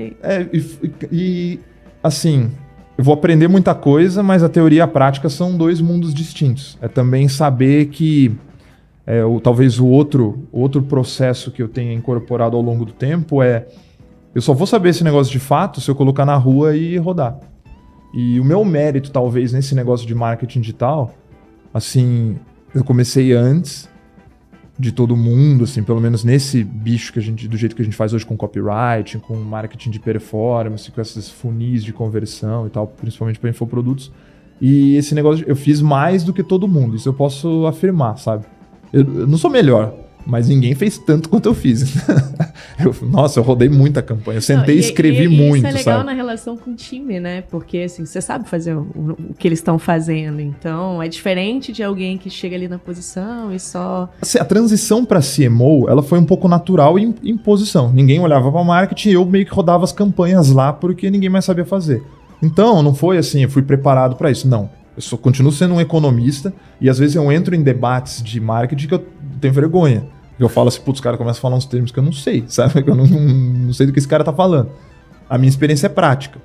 Assim, eu vou aprender muita coisa, mas a teoria e a prática são 2 mundos distintos. É também saber que talvez o outro processo que eu tenha incorporado ao longo do tempo eu só vou saber esse negócio de fato se eu colocar na rua e rodar. E o meu mérito, talvez, nesse negócio de marketing digital, assim, eu comecei antes de todo mundo, assim, pelo menos nesse bicho que do jeito que a gente faz hoje com copyright, com marketing de performance, com esses funis de conversão e tal, principalmente para infoprodutos. E esse negócio eu fiz mais do que todo mundo, isso eu posso afirmar, sabe? Eu não sou melhor, mas ninguém fez tanto quanto eu fiz. Nossa, eu rodei muita campanha. Eu sentei e escrevi muito, sabe? Isso é legal na relação com o time, né? Porque, assim, você sabe fazer o que eles estão fazendo. Então, é diferente de alguém que chega ali na posição e só... Assim, a transição para CMO, ela foi um pouco natural em posição. Ninguém olhava para marketing e eu meio que rodava as campanhas lá porque ninguém mais sabia fazer. Então, não foi assim, eu fui preparado para isso. Não. Eu continuo sendo um economista e às vezes eu entro em debates de marketing que eu tenho vergonha. Eu falo assim, putz, os caras começam a falar uns termos que eu não sei, sabe? Que eu não sei do que esse cara tá falando. A minha experiência é prática.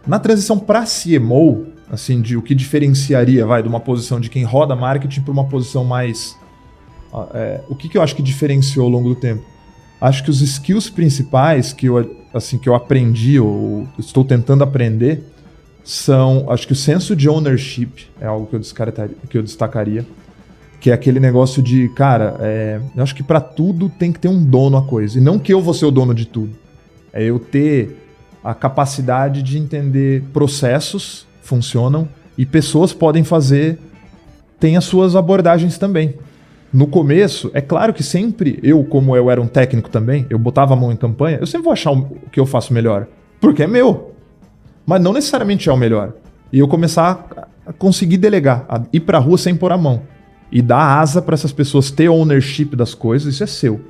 Na transição para CMO, assim, de o que diferenciaria, de uma posição de quem roda marketing para uma posição mais... o que eu acho que diferenciou ao longo do tempo? Acho que os skills principais que eu aprendi, ou estou tentando aprender, são... Acho que o senso de ownership é algo que eu destacaria. Que é aquele negócio de, cara, eu acho que para tudo tem que ter um dono a coisa. E não que eu vou ser o dono de tudo. É eu ter a capacidade de entender processos funcionam e pessoas podem fazer, tem as suas abordagens também. No começo, é claro que sempre como eu era um técnico também, eu botava a mão em campanha, eu sempre vou achar o que eu faço melhor. Porque é meu. Mas não necessariamente é o melhor. E eu começar a conseguir delegar, a ir pra rua sem pôr a mão. E dar asa para essas pessoas ter ownership das coisas, isso é seu.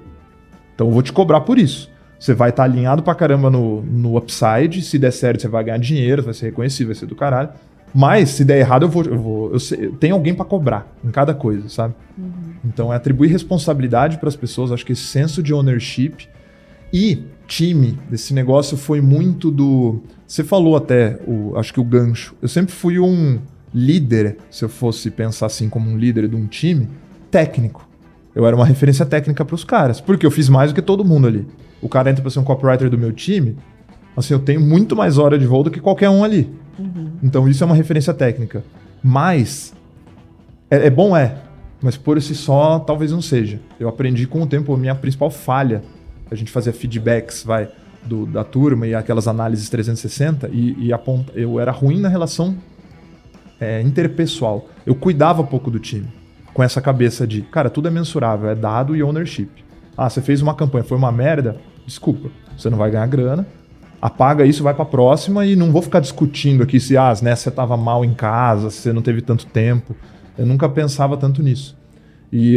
Então eu vou te cobrar por isso. Você vai estar alinhado pra caramba no upside, se der certo você vai ganhar dinheiro, vai ser reconhecido, vai ser do caralho. Mas se der errado eu tenho alguém para cobrar em cada coisa, sabe? Uhum. Então é atribuir responsabilidade para as pessoas, acho que esse senso de ownership e time desse negócio foi muito do... Você falou até, acho que o gancho. Eu sempre fui um líder, se eu fosse pensar assim como um líder de um time, técnico. Eu era uma referência técnica para os caras, porque eu fiz mais do que todo mundo ali. O cara entra para ser um copywriter do meu time, assim, eu tenho muito mais hora de voo do que qualquer um ali. Uhum. Então isso é uma referência técnica. Mas, é bom, mas por si só talvez não seja. Eu aprendi com o tempo, a minha principal falha, a gente fazia feedbacks, da turma e aquelas análises 360 eu era ruim na relação interpessoal. Eu cuidava pouco do time, com essa cabeça de, cara, tudo é mensurável, é dado e ownership. Ah, você fez uma campanha, foi uma merda, desculpa, você não vai ganhar grana, apaga isso, vai pra próxima e não vou ficar discutindo aqui se você tava mal em casa, se você não teve tanto tempo. Eu nunca pensava tanto nisso. E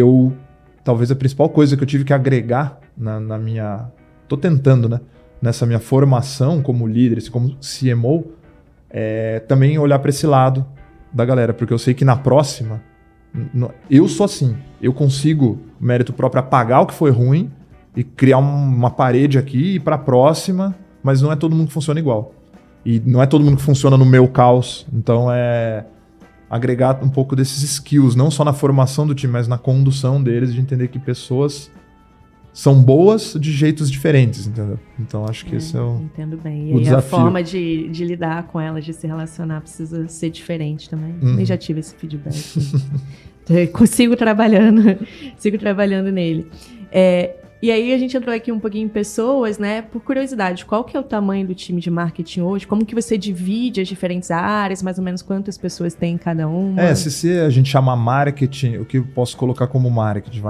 talvez a principal coisa que eu tive que agregar na minha... Tô tentando, né? Nessa minha formação como líder, como CMO, também olhar para esse lado da galera, porque eu sei que na próxima, eu sou assim, eu consigo, mérito próprio, apagar o que foi ruim e criar uma parede aqui e ir para a próxima, mas não é todo mundo que funciona igual. E não é todo mundo que funciona no meu caos, então é agregar um pouco desses skills, não só na formação do time, mas na condução deles, de entender que pessoas são boas de jeitos diferentes, entendeu? Então acho que esse é o Entendo bem. E aí desafio. A forma de lidar com elas, de se relacionar, precisa ser diferente também. Nem já tive esse feedback. Sigo trabalhando nele. E aí a gente entrou aqui um pouquinho em pessoas, né? Por curiosidade, qual que é o tamanho do time de marketing hoje? Como que você divide as diferentes áreas? Mais ou menos quantas pessoas tem em cada uma? Se a gente chama marketing, o que eu posso colocar como marketing,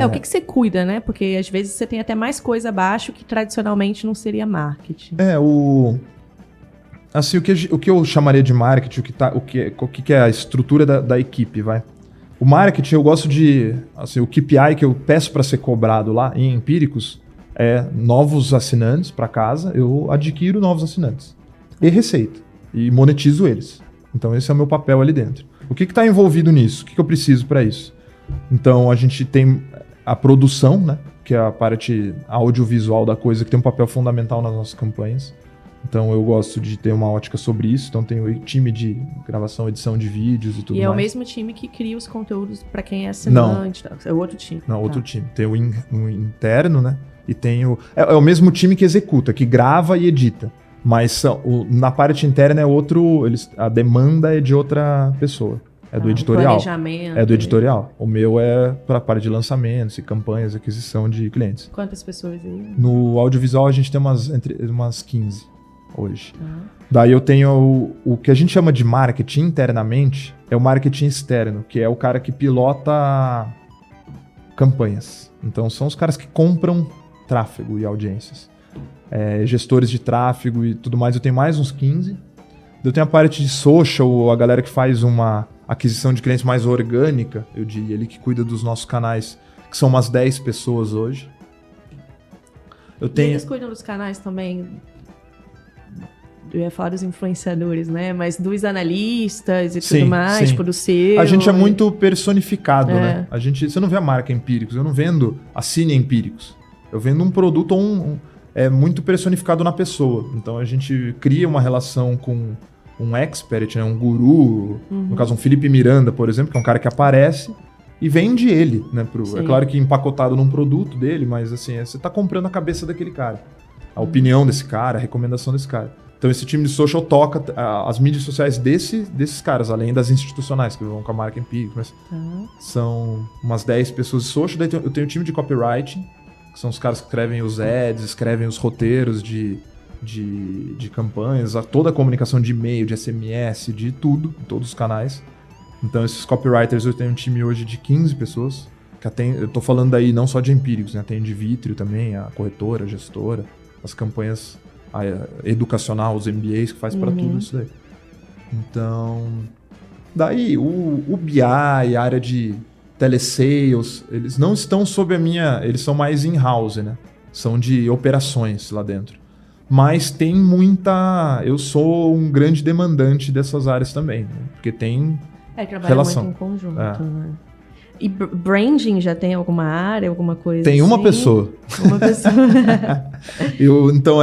o que você cuida, né? Porque às vezes você tem até mais coisa abaixo que tradicionalmente não seria marketing. Assim, o que eu chamaria de marketing, o que é a estrutura da equipe, O marketing, eu gosto de... Assim, o KPI que eu peço para ser cobrado lá em Empíricos é novos assinantes para casa, eu adquiro novos assinantes. E receita. E monetizo eles. Então esse é o meu papel ali dentro. O que está envolvido nisso? O que eu preciso para isso? Então a gente tem a produção, né? Que é a parte audiovisual da coisa, que tem um papel fundamental nas nossas campanhas. Então eu gosto de ter uma ótica sobre isso. Então tem o time de gravação, edição de vídeos e tudo mais. E é o mesmo time que cria os conteúdos para quem é assinante? Não. É outro time? Não, outro time. Tem o interno, né? E tem é o mesmo time que executa, que grava e edita. Mas na parte interna é outro... a demanda é de outra pessoa. É do editorial. Planejamento. É do editorial. O meu é para a parte de lançamentos e campanhas, aquisição de clientes. Quantas pessoas aí? No audiovisual a gente tem umas 15 hoje. Daí eu tenho o que a gente chama de marketing internamente, é o marketing externo, que é o cara que pilota campanhas. Então são os caras que compram tráfego e audiências. Gestores de tráfego e tudo mais, eu tenho mais uns 15. Eu tenho a parte de social, a galera que faz uma aquisição de clientes mais orgânica, eu diria, ele que cuida dos nossos canais, que são umas 10 pessoas hoje. E eles cuidam dos canais também, eu ia falar dos influenciadores, né? Mas dos analistas e tudo mais, tipo do seu. A gente é muito personificado, né? Você não vê a marca Empíricos, eu não vendo a Cine Empíricos. Eu vendo um produto muito personificado na pessoa. Então a gente cria uma relação com um expert, né? Um guru, no caso um Felipe Miranda, por exemplo, que é um cara que aparece e vende ele, né? É claro que empacotado num produto dele, mas assim, você tá comprando a cabeça daquele cara. A opinião desse cara, a recomendação desse cara. Então esse time de social toca as mídias sociais desses caras, além das institucionais, que vão com a marca Empíricos. Mas são umas 10 pessoas de social. Daí eu tenho um time de copywriting, que são os caras que escrevem os ads, escrevem os roteiros de campanhas, toda a comunicação de e-mail, de SMS, de tudo, em todos os canais. Então esses copywriters, eu tenho um time hoje de 15 pessoas, eu tô falando aí não só de Empíricos, né? Tem de Vitrio também, a corretora, a gestora, as campanhas educacional, os MBAs que faz para tudo isso daí. Então, daí o BI, a área de telesales, eles não estão sob eles são mais in-house, né? São de operações lá dentro. Mas tem eu sou um grande demandante dessas áreas também, né? Porque tem relação. Muito em conjunto, né? E branding já tem alguma área, alguma coisa Tem uma pessoa. Uma pessoa. Então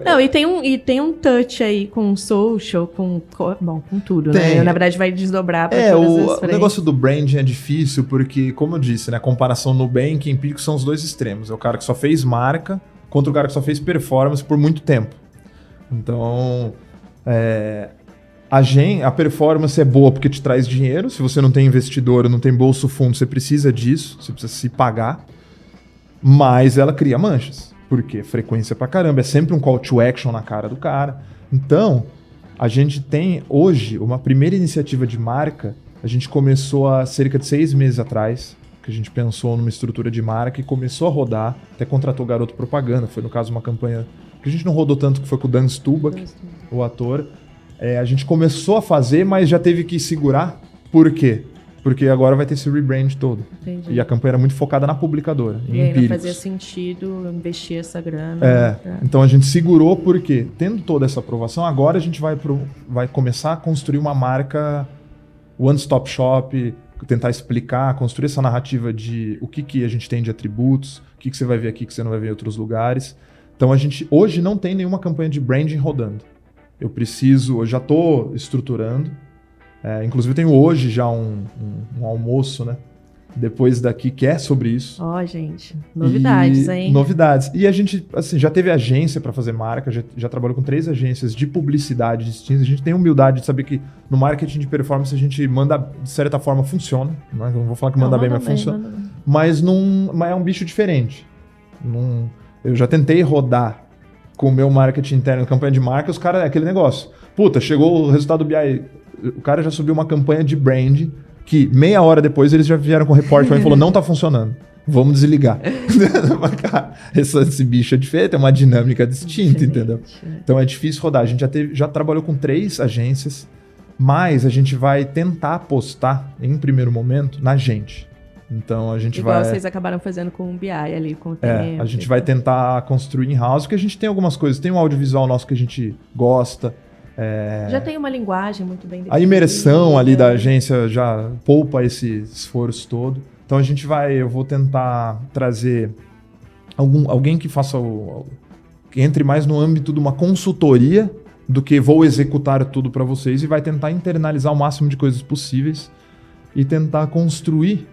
Não, e tem um touch aí com social, com tudo, né? Na verdade vai desdobrar para todas as frentes. O negócio do branding é difícil porque, como eu disse, né, a comparação Nubank e Empíricos são os dois extremos. É o cara que só fez marca contra o cara que só fez performance por muito tempo. Então, a performance é boa porque te traz dinheiro. Se você não tem investidor, não tem bolso fundo, você precisa disso, você precisa se pagar. Mas ela cria manchas. Por quê? Frequência pra caramba. É sempre um call to action na cara do cara. Então, a gente tem hoje uma primeira iniciativa de marca. A gente começou há cerca de 6 meses atrás, que a gente pensou numa estrutura de marca e começou a rodar. Até contratou garoto propaganda. Foi, no caso, uma campanha que a gente não rodou tanto, que foi com o Dan Stubach, o ator. A gente começou a fazer, mas já teve que segurar. Por quê? Porque agora vai ter esse rebrand todo. Entendi. E a campanha era muito focada na publicadora, em aí Empíricos. não fazia sentido investir essa grana. Então a gente segurou porque, tendo toda essa aprovação, agora a gente vai começar a construir uma marca one-stop shop, tentar explicar, construir essa narrativa de o que a gente tem de atributos, o que você vai ver aqui que você não vai ver em outros lugares. Então a gente hoje não tem nenhuma campanha de branding rodando. Eu já estou estruturando. Inclusive eu tenho hoje já um almoço, né? Depois daqui, que é sobre isso. Gente, novidades, hein? Novidades. E a gente, assim, já teve agência para fazer marca, já trabalhou com 3 agências de publicidade distintas. A gente tem humildade de saber que no marketing de performance a gente manda, de certa forma, funciona. Né? Eu não vou falar que manda bem, mas funciona. Mas é um bicho diferente. Eu já tentei rodar com o meu marketing interno, campanha de marca, os caras, aquele negócio. Puta, chegou o resultado do BI, o cara já subiu uma campanha de brand que meia hora depois eles já vieram com o report e falou, não tá funcionando, vamos desligar. Esse bicho é diferente, é uma dinâmica distinta, entendeu? Então é difícil rodar. A gente já trabalhou com 3 agências, mas a gente vai tentar apostar, em primeiro momento, na gente. Então a gente Igual vocês acabaram fazendo com o BI ali, com o tempo. A gente vai tentar construir in-house, porque a gente tem algumas coisas. Tem um audiovisual nosso que a gente gosta. Já tem uma linguagem muito bem definida. A imersão ali da agência já poupa esse esforço todo. Então eu vou tentar trazer alguém que faça que entre mais no âmbito de uma consultoria do que vou executar tudo para vocês, e vai tentar internalizar o máximo de coisas possíveis e tentar construir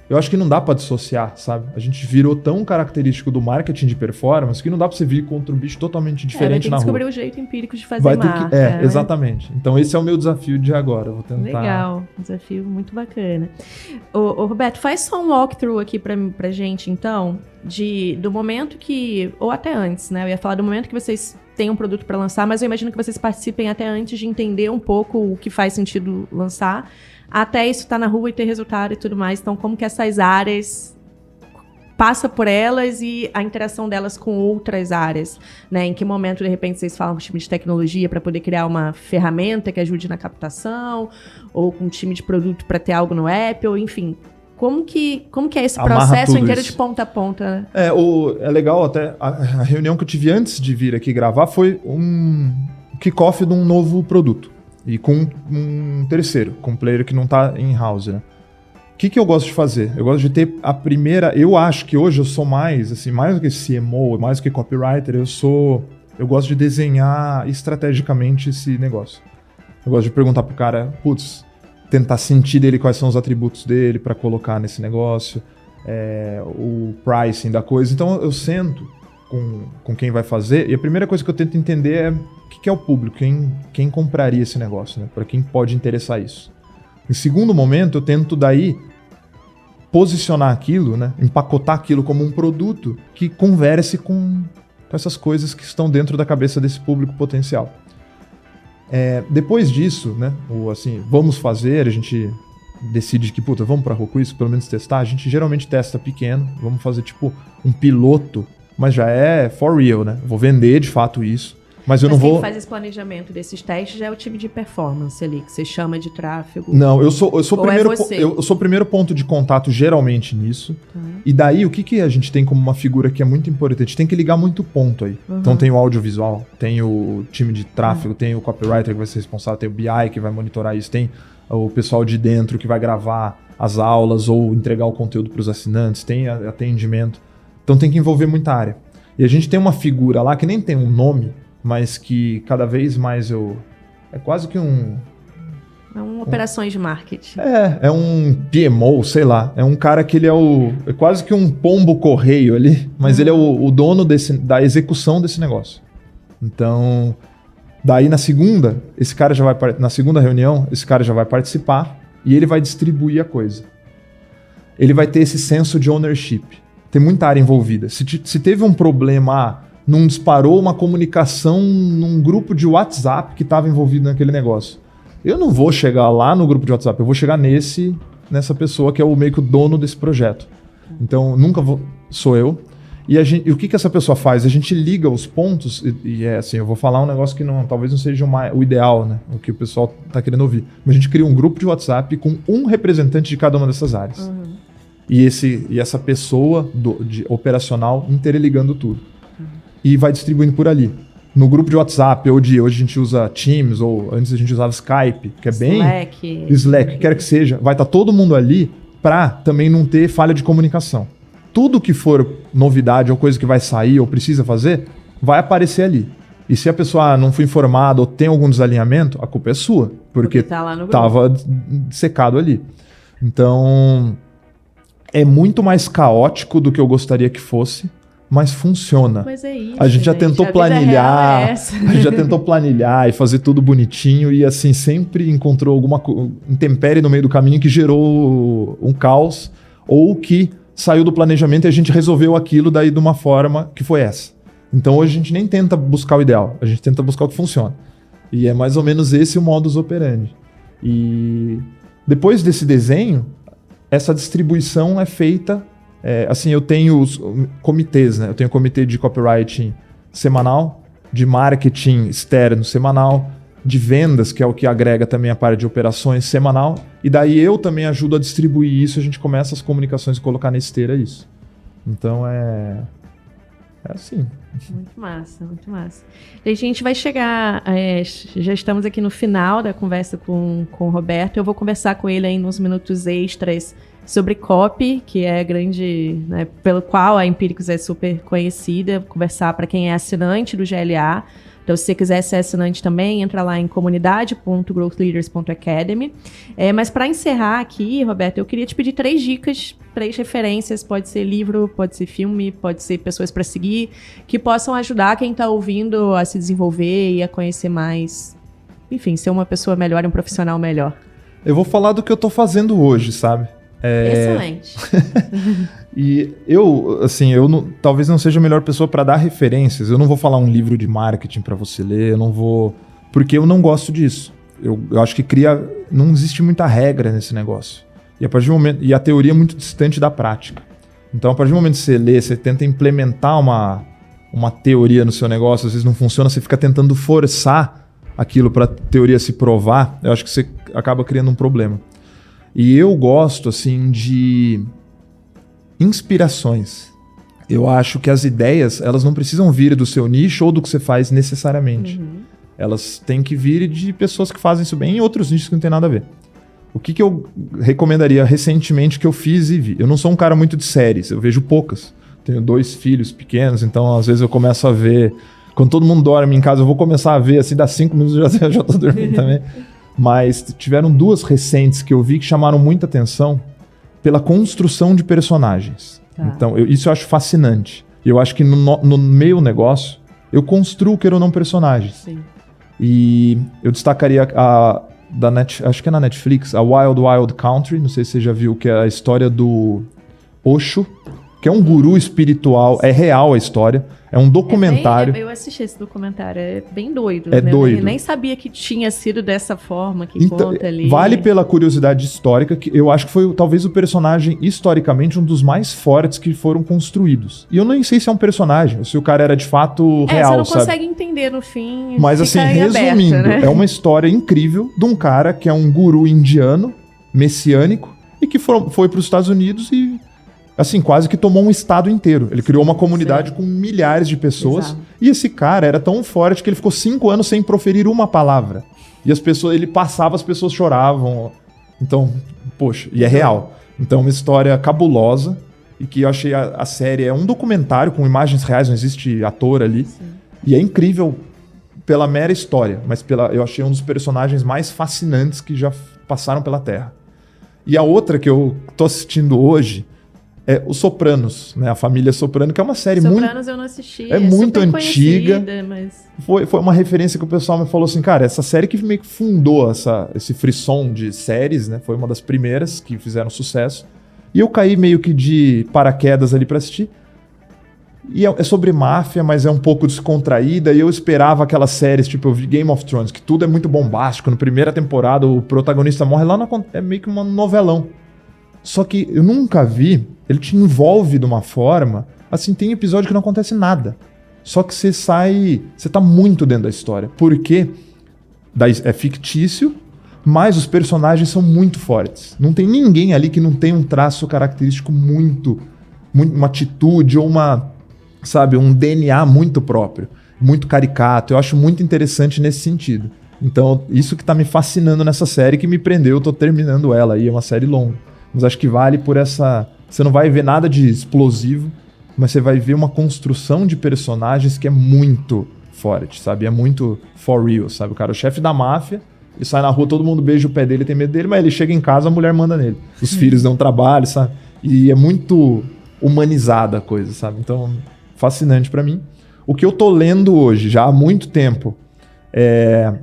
eu acho que não dá pra dissociar, sabe? A gente virou tão característico do marketing de performance que não dá pra você vir contra um bicho totalmente diferente na rua. Vai ter que descobrir o jeito empírico de fazer marca. Né? Exatamente. Então esse é o meu desafio de agora. Eu vou tentar... Legal, desafio muito bacana. Ô, Roberto, faz só um walkthrough aqui pra gente, então, do momento que... Ou até antes, né? Eu ia falar do momento que vocês têm um produto para lançar, mas eu imagino que vocês participem até antes de entender um pouco o que faz sentido lançar, até isso estar na rua e ter resultado e tudo mais. Então, como que essas áreas passa por elas e a interação delas com outras áreas, né? Em que momento, de repente, vocês falam com o time de tecnologia para poder criar uma ferramenta que ajude na captação, ou com um time de produto para ter algo no app, ou enfim... Como que é esse processo inteiro de ponta a ponta? É legal até, a reunião que eu tive antes de vir aqui gravar foi um kickoff de um novo produto. E com um terceiro, com um player que não está in-house, né? O que eu gosto de fazer? Eu gosto de ter a primeira... Eu acho que hoje eu sou mais do que CMO, mais do que copywriter, eu gosto de desenhar estrategicamente esse negócio. Eu gosto de perguntar pro cara, tentar sentir dele quais são os atributos dele para colocar nesse negócio, o pricing da coisa. Então eu sento com quem vai fazer e a primeira coisa que eu tento entender é o que é o público, quem compraria esse negócio, né? Para quem pode interessar isso. Em segundo momento, eu tento daí posicionar aquilo, né? Empacotar aquilo como um produto que converse com essas coisas que estão dentro da cabeça desse público potencial. Depois disso, né, vamos fazer, a gente decide que, vamos pra rua com isso, pelo menos testar, a gente geralmente testa pequeno, vamos fazer tipo um piloto, mas já é for real, né, vou vender de fato isso, mas eu não vou... Quem faz esse planejamento desses testes já é o time de performance ali, que você chama de tráfego? Não, eu sou o primeiro ponto de contato geralmente nisso, e daí o que a gente tem como uma figura que é muito importante? Tem que ligar muito ponto aí. Então tem o audiovisual, tem o time de tráfego, tem o copywriter que vai ser responsável, tem o BI que vai monitorar isso, tem o pessoal de dentro que vai gravar as aulas ou entregar o conteúdo para os assinantes, tem atendimento. Então tem que envolver muita área. E a gente tem uma figura lá que nem tem um nome, mas que cada vez mais é quase que operações de marketing. É um PMO, sei lá. É um cara que ele é quase que um pombo correio ali, mas ele é o dono da execução desse negócio. Então, daí na segunda reunião, esse cara já vai participar e ele vai distribuir a coisa. Ele vai ter esse senso de ownership. Tem muita área envolvida. Se teve um problema, não disparou uma comunicação num grupo de WhatsApp que estava envolvido naquele negócio. Eu não vou chegar lá no grupo de WhatsApp, eu vou chegar nessa pessoa que é meio que o dono desse projeto. Então, sou eu. E o que essa pessoa faz? A gente liga os pontos, e eu vou falar um negócio que talvez não seja o ideal, né? O que o pessoal está querendo ouvir. Mas a gente cria um grupo de WhatsApp com um representante de cada uma dessas áreas. E essa pessoa operacional interligando tudo. E vai distribuindo por ali. No grupo de WhatsApp, hoje a gente usa Teams, ou antes a gente usava Skype, que é bem... Slack, que quer que seja. Vai estar todo mundo ali para também não ter falha de comunicação. Tudo que for novidade ou coisa que vai sair ou precisa fazer, vai aparecer ali. E se a pessoa não foi informada ou tem algum desalinhamento, a culpa é sua. Porque estava secado ali. Então, é muito mais caótico do que eu gostaria que fosse, mas funciona. Mas é isso, a gente já tentou planilhar, a gente já tentou planilhar e fazer tudo bonitinho e assim sempre encontrou alguma intempérie no meio do caminho que gerou um caos ou que saiu do planejamento e a gente resolveu aquilo daí de uma forma que foi essa. Então hoje a gente nem tenta buscar o ideal, a gente tenta buscar o que funciona. E é mais ou menos esse o modus operandi. E depois desse desenho, essa distribuição é feita... eu tenho os comitês, né? Eu tenho o comitê de copywriting semanal, de marketing externo semanal, de vendas, que é o que agrega também a parte de operações semanal, e daí eu também ajudo a distribuir isso, a gente começa as comunicações e colocar na esteira isso. Então é assim. Muito massa, muito massa. E a gente vai chegar, já estamos aqui no final da conversa com o Roberto, eu vou conversar com ele aí nos minutos extras sobre copy, que é grande, né, pelo qual a Empíricos é super conhecida, conversar para quem é assinante do GLA, Então, se você quiser ser assinante também, entra lá em comunidade.growthleaders.academy. Mas para encerrar aqui, Roberto, eu queria te pedir 3 dicas, 3 referências, pode ser livro, pode ser filme, pode ser pessoas para seguir, que possam ajudar quem está ouvindo a se desenvolver e a conhecer mais, enfim, ser uma pessoa melhor, um profissional melhor. Eu vou falar do que eu tô fazendo hoje, sabe? Excelente. E talvez não seja a melhor pessoa para dar referências. Eu não vou falar um livro de marketing para você ler, eu não vou... Porque eu não gosto disso. Eu acho que não existe muita regra nesse negócio. E a partir do momento... E a teoria é muito distante da prática. Então, a partir do momento que você lê, você tenta implementar uma teoria no seu negócio, às vezes não funciona, você fica tentando forçar aquilo para a teoria se provar, eu acho que você acaba criando um problema. E eu gosto, assim, de inspirações. Eu acho que as ideias, elas não precisam vir do seu nicho ou do que você faz necessariamente. Elas têm que vir de pessoas que fazem isso bem em outros nichos que não tem nada a ver. O que eu recomendaria recentemente que eu fiz e vi? Eu não sou um cara muito de séries, eu vejo poucas. Tenho 2 filhos pequenos, então às vezes eu começo a ver... Quando todo mundo dorme em casa, eu vou começar a ver, assim, dá 5 minutos eu já tô dormindo também. Mas tiveram 2 recentes que eu vi que chamaram muita atenção pela construção de personagens. Tá. Então, isso eu acho fascinante. Eu acho que no meu negócio, eu construo, queira ou não, personagens. Sim. E eu destacaria acho que é na Netflix, a Wild Wild Country, não sei se você já viu, que é a história do Osho, que é um guru espiritual, é real a história. É um documentário. Eu assisti esse documentário, é bem doido. É doido. Eu nem sabia que tinha sido dessa forma que conta ali. Vale pela curiosidade histórica, que eu acho que foi talvez o personagem, historicamente, um dos mais fortes que foram construídos. E eu nem sei se é um personagem, ou se o cara era de fato real, você não sabe? consegue entender no fim. Mas assim, resumindo, aberto, né? É uma história incrível de um cara que é um guru indiano, messiânico, e que foi para os Estados Unidos e... assim, quase que tomou um estado inteiro. Ele criou uma comunidade com milhares de pessoas. Exato. E esse cara era tão forte que ele ficou 5 anos sem proferir uma palavra. E ele passava, as pessoas choravam. Então, poxa, e é real. Então, uma história cabulosa. E que eu achei a série é um documentário com imagens reais, não existe ator ali. Sim. E é incrível pela mera história. Mas eu achei um dos personagens mais fascinantes que já passaram pela Terra. E a outra que eu tô assistindo hoje... é Os Sopranos, né? A Família Soprano, que é uma série Sopranos eu não assisti. É muito antiga. Mas... Foi uma referência que o pessoal me falou assim, cara, essa série que meio que fundou esse frisson de séries, né? Foi uma das primeiras que fizeram sucesso. E eu caí meio que de paraquedas ali pra assistir. E é sobre máfia, mas é um pouco descontraída. E eu esperava aquelas séries, tipo, eu vi Game of Thrones, que tudo é muito bombástico. Na primeira temporada, o protagonista morre lá, é meio que um novelão. Só que eu nunca vi... Ele te envolve de uma forma... Assim, tem episódio que não acontece nada. Só que você tá muito dentro da história. Porque é fictício, mas os personagens são muito fortes. Não tem ninguém ali que não tem um traço característico muito uma atitude ou um DNA muito próprio. Muito caricato. Eu acho muito interessante nesse sentido. Então, isso que tá me fascinando nessa série, que me prendeu. Eu tô terminando ela aí, é uma série longa. Mas acho que vale por essa... Você não vai ver nada de explosivo, mas você vai ver uma construção de personagens que é muito forte, sabe? É muito for real, sabe? O cara é o chefe da máfia, ele sai na rua, todo mundo beija o pé dele, tem medo dele, mas ele chega em casa, a mulher manda nele. Os filhos dão trabalho, sabe? E é muito humanizada a coisa, sabe? Então, fascinante pra mim. O que eu tô lendo hoje, já há muito tempo, é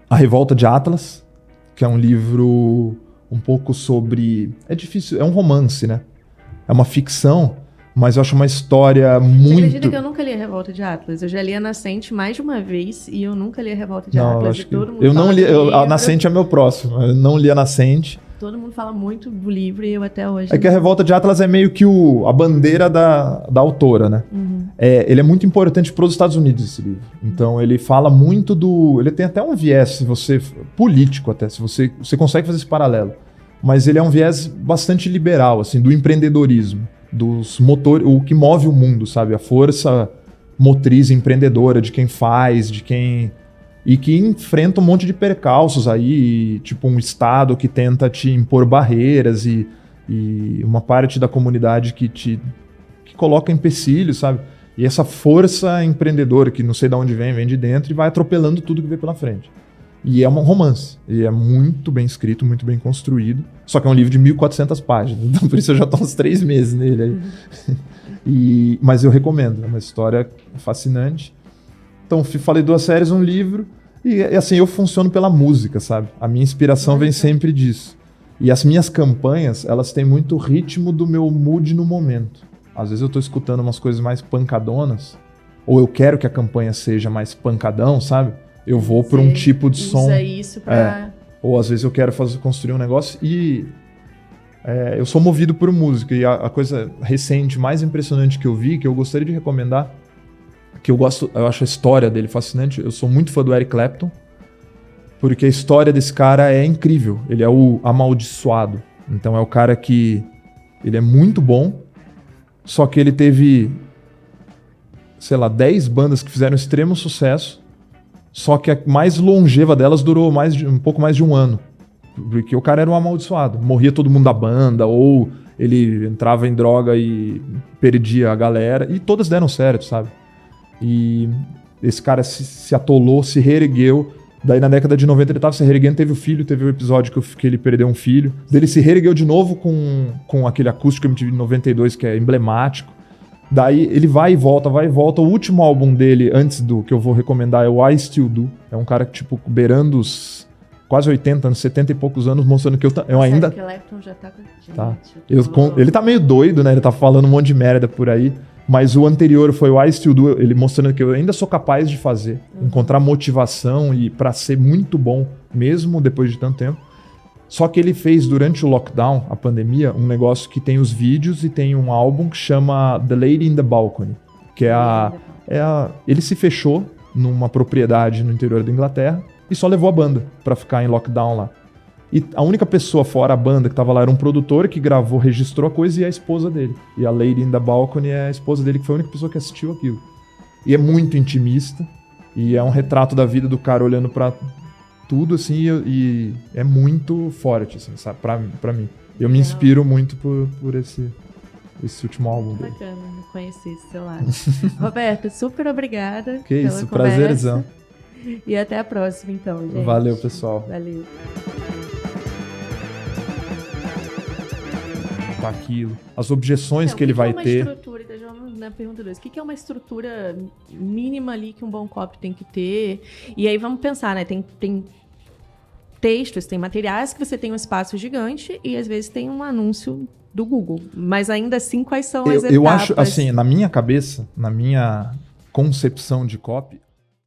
A Revolta de Atlas, que é um livro... um pouco sobre... É difícil, é um romance, né? É uma ficção, mas eu acho uma história muito... Você acredita que eu nunca li A Revolta de Atlas? Eu já li A Nascente mais de uma vez e eu nunca li A Revolta de Atlas. E todo mundo eu não li, A Nascente é meu próximo, eu não li A Nascente. Todo mundo fala muito do livro e eu até hoje... É que A Revolta de Atlas é meio que a bandeira da autora, né? Uhum. Ele é muito importante para os Estados Unidos, esse livro. Então, ele fala muito ele tem até um viés, político até, se você consegue fazer esse paralelo. Mas ele é um viés bastante liberal, assim, do empreendedorismo, dos motores, o que move o mundo, sabe? A força motriz empreendedora de quem faz, de quem... E que enfrenta um monte de percalços aí, tipo um Estado que tenta te impor barreiras e uma parte da comunidade que coloca empecilhos, sabe? E essa força empreendedora, que não sei de onde vem de dentro, e vai atropelando tudo que vem pela frente. E é um romance. E é muito bem escrito, muito bem construído. Só que é um livro de 1.400 páginas. Então, por isso eu já estou uns 3 meses nele aí. Mas eu recomendo. É uma história fascinante. Então, falei 2 séries, um livro. E assim, eu funciono pela música, sabe? A minha inspiração vem sempre disso. E as minhas campanhas, elas têm muito ritmo do meu mood no momento. Às vezes eu tô escutando umas coisas mais pancadonas, ou eu quero que a campanha seja mais pancadão, sabe? Eu vou por um tipo de som. Usa isso pra... Ou às vezes eu quero construir um negócio e eu sou movido por música. E a coisa recente, mais impressionante que eu vi, que eu gostaria de recomendar, que eu acho a história dele fascinante. Eu sou muito fã do Eric Clapton, porque a história desse cara é incrível. Ele é o amaldiçoado. Então é o cara que... Ele é muito bom, só que ele teve, sei lá, 10 bandas que fizeram extremo sucesso, só que a mais longeva delas durou um pouco mais de 1 ano. Porque o cara era um amaldiçoado. Morria todo mundo da banda, ou ele entrava em droga e perdia a galera. E todas deram certo, sabe? E esse cara se atolou, se reergueu. Daí na década de 90 ele estava se reerguendo, teve o filho, teve o episódio que ele perdeu um filho. Daí ele se reergueu de novo com aquele acústico MTV 92 que é emblemático. Daí ele vai e volta. O último álbum dele, antes do que eu vou recomendar, é o I Still Do. É um cara que, tipo, beirando os quase 80 anos, 70 e poucos anos, mostrando que eu ainda... O Clapton já tá com tá. Ele tá meio doido, né? Ele tá falando um monte de merda por aí. Mas o anterior foi o I Still Do, ele mostrando que eu ainda sou capaz de fazer, encontrar motivação e para ser muito bom, mesmo depois de tanto tempo. Só que ele fez durante o lockdown, a pandemia, um negócio que tem os vídeos e tem um álbum que chama The Lady in the Balcony, que ele se fechou numa propriedade no interior da Inglaterra e só levou a banda para ficar em lockdown lá. E a única pessoa fora a banda que tava lá era um produtor que gravou, registrou a coisa e a esposa dele. E a Lady in the Balcony é a esposa dele, que foi a única pessoa que assistiu aquilo. E é muito intimista. E é um retrato da vida do cara olhando pra tudo, assim, e é muito forte, assim, sabe? Pra mim. Eu me inspiro muito por esse último álbum dele. Bacana, conhecer esse seu lado. Roberto, super obrigada. Que isso, prazerzão. E até a próxima, então, gente. Valeu, pessoal. Valeu. Aquilo, as objeções que ele vai ter. Pergunta 2. O que é uma estrutura mínima ali que um bom copy tem que ter? E aí vamos pensar, né? Tem textos, tem materiais que você tem um espaço gigante e às vezes tem um anúncio do Google. Mas ainda assim, quais são as etapas? Eu acho, assim, na minha cabeça, na minha concepção de copy,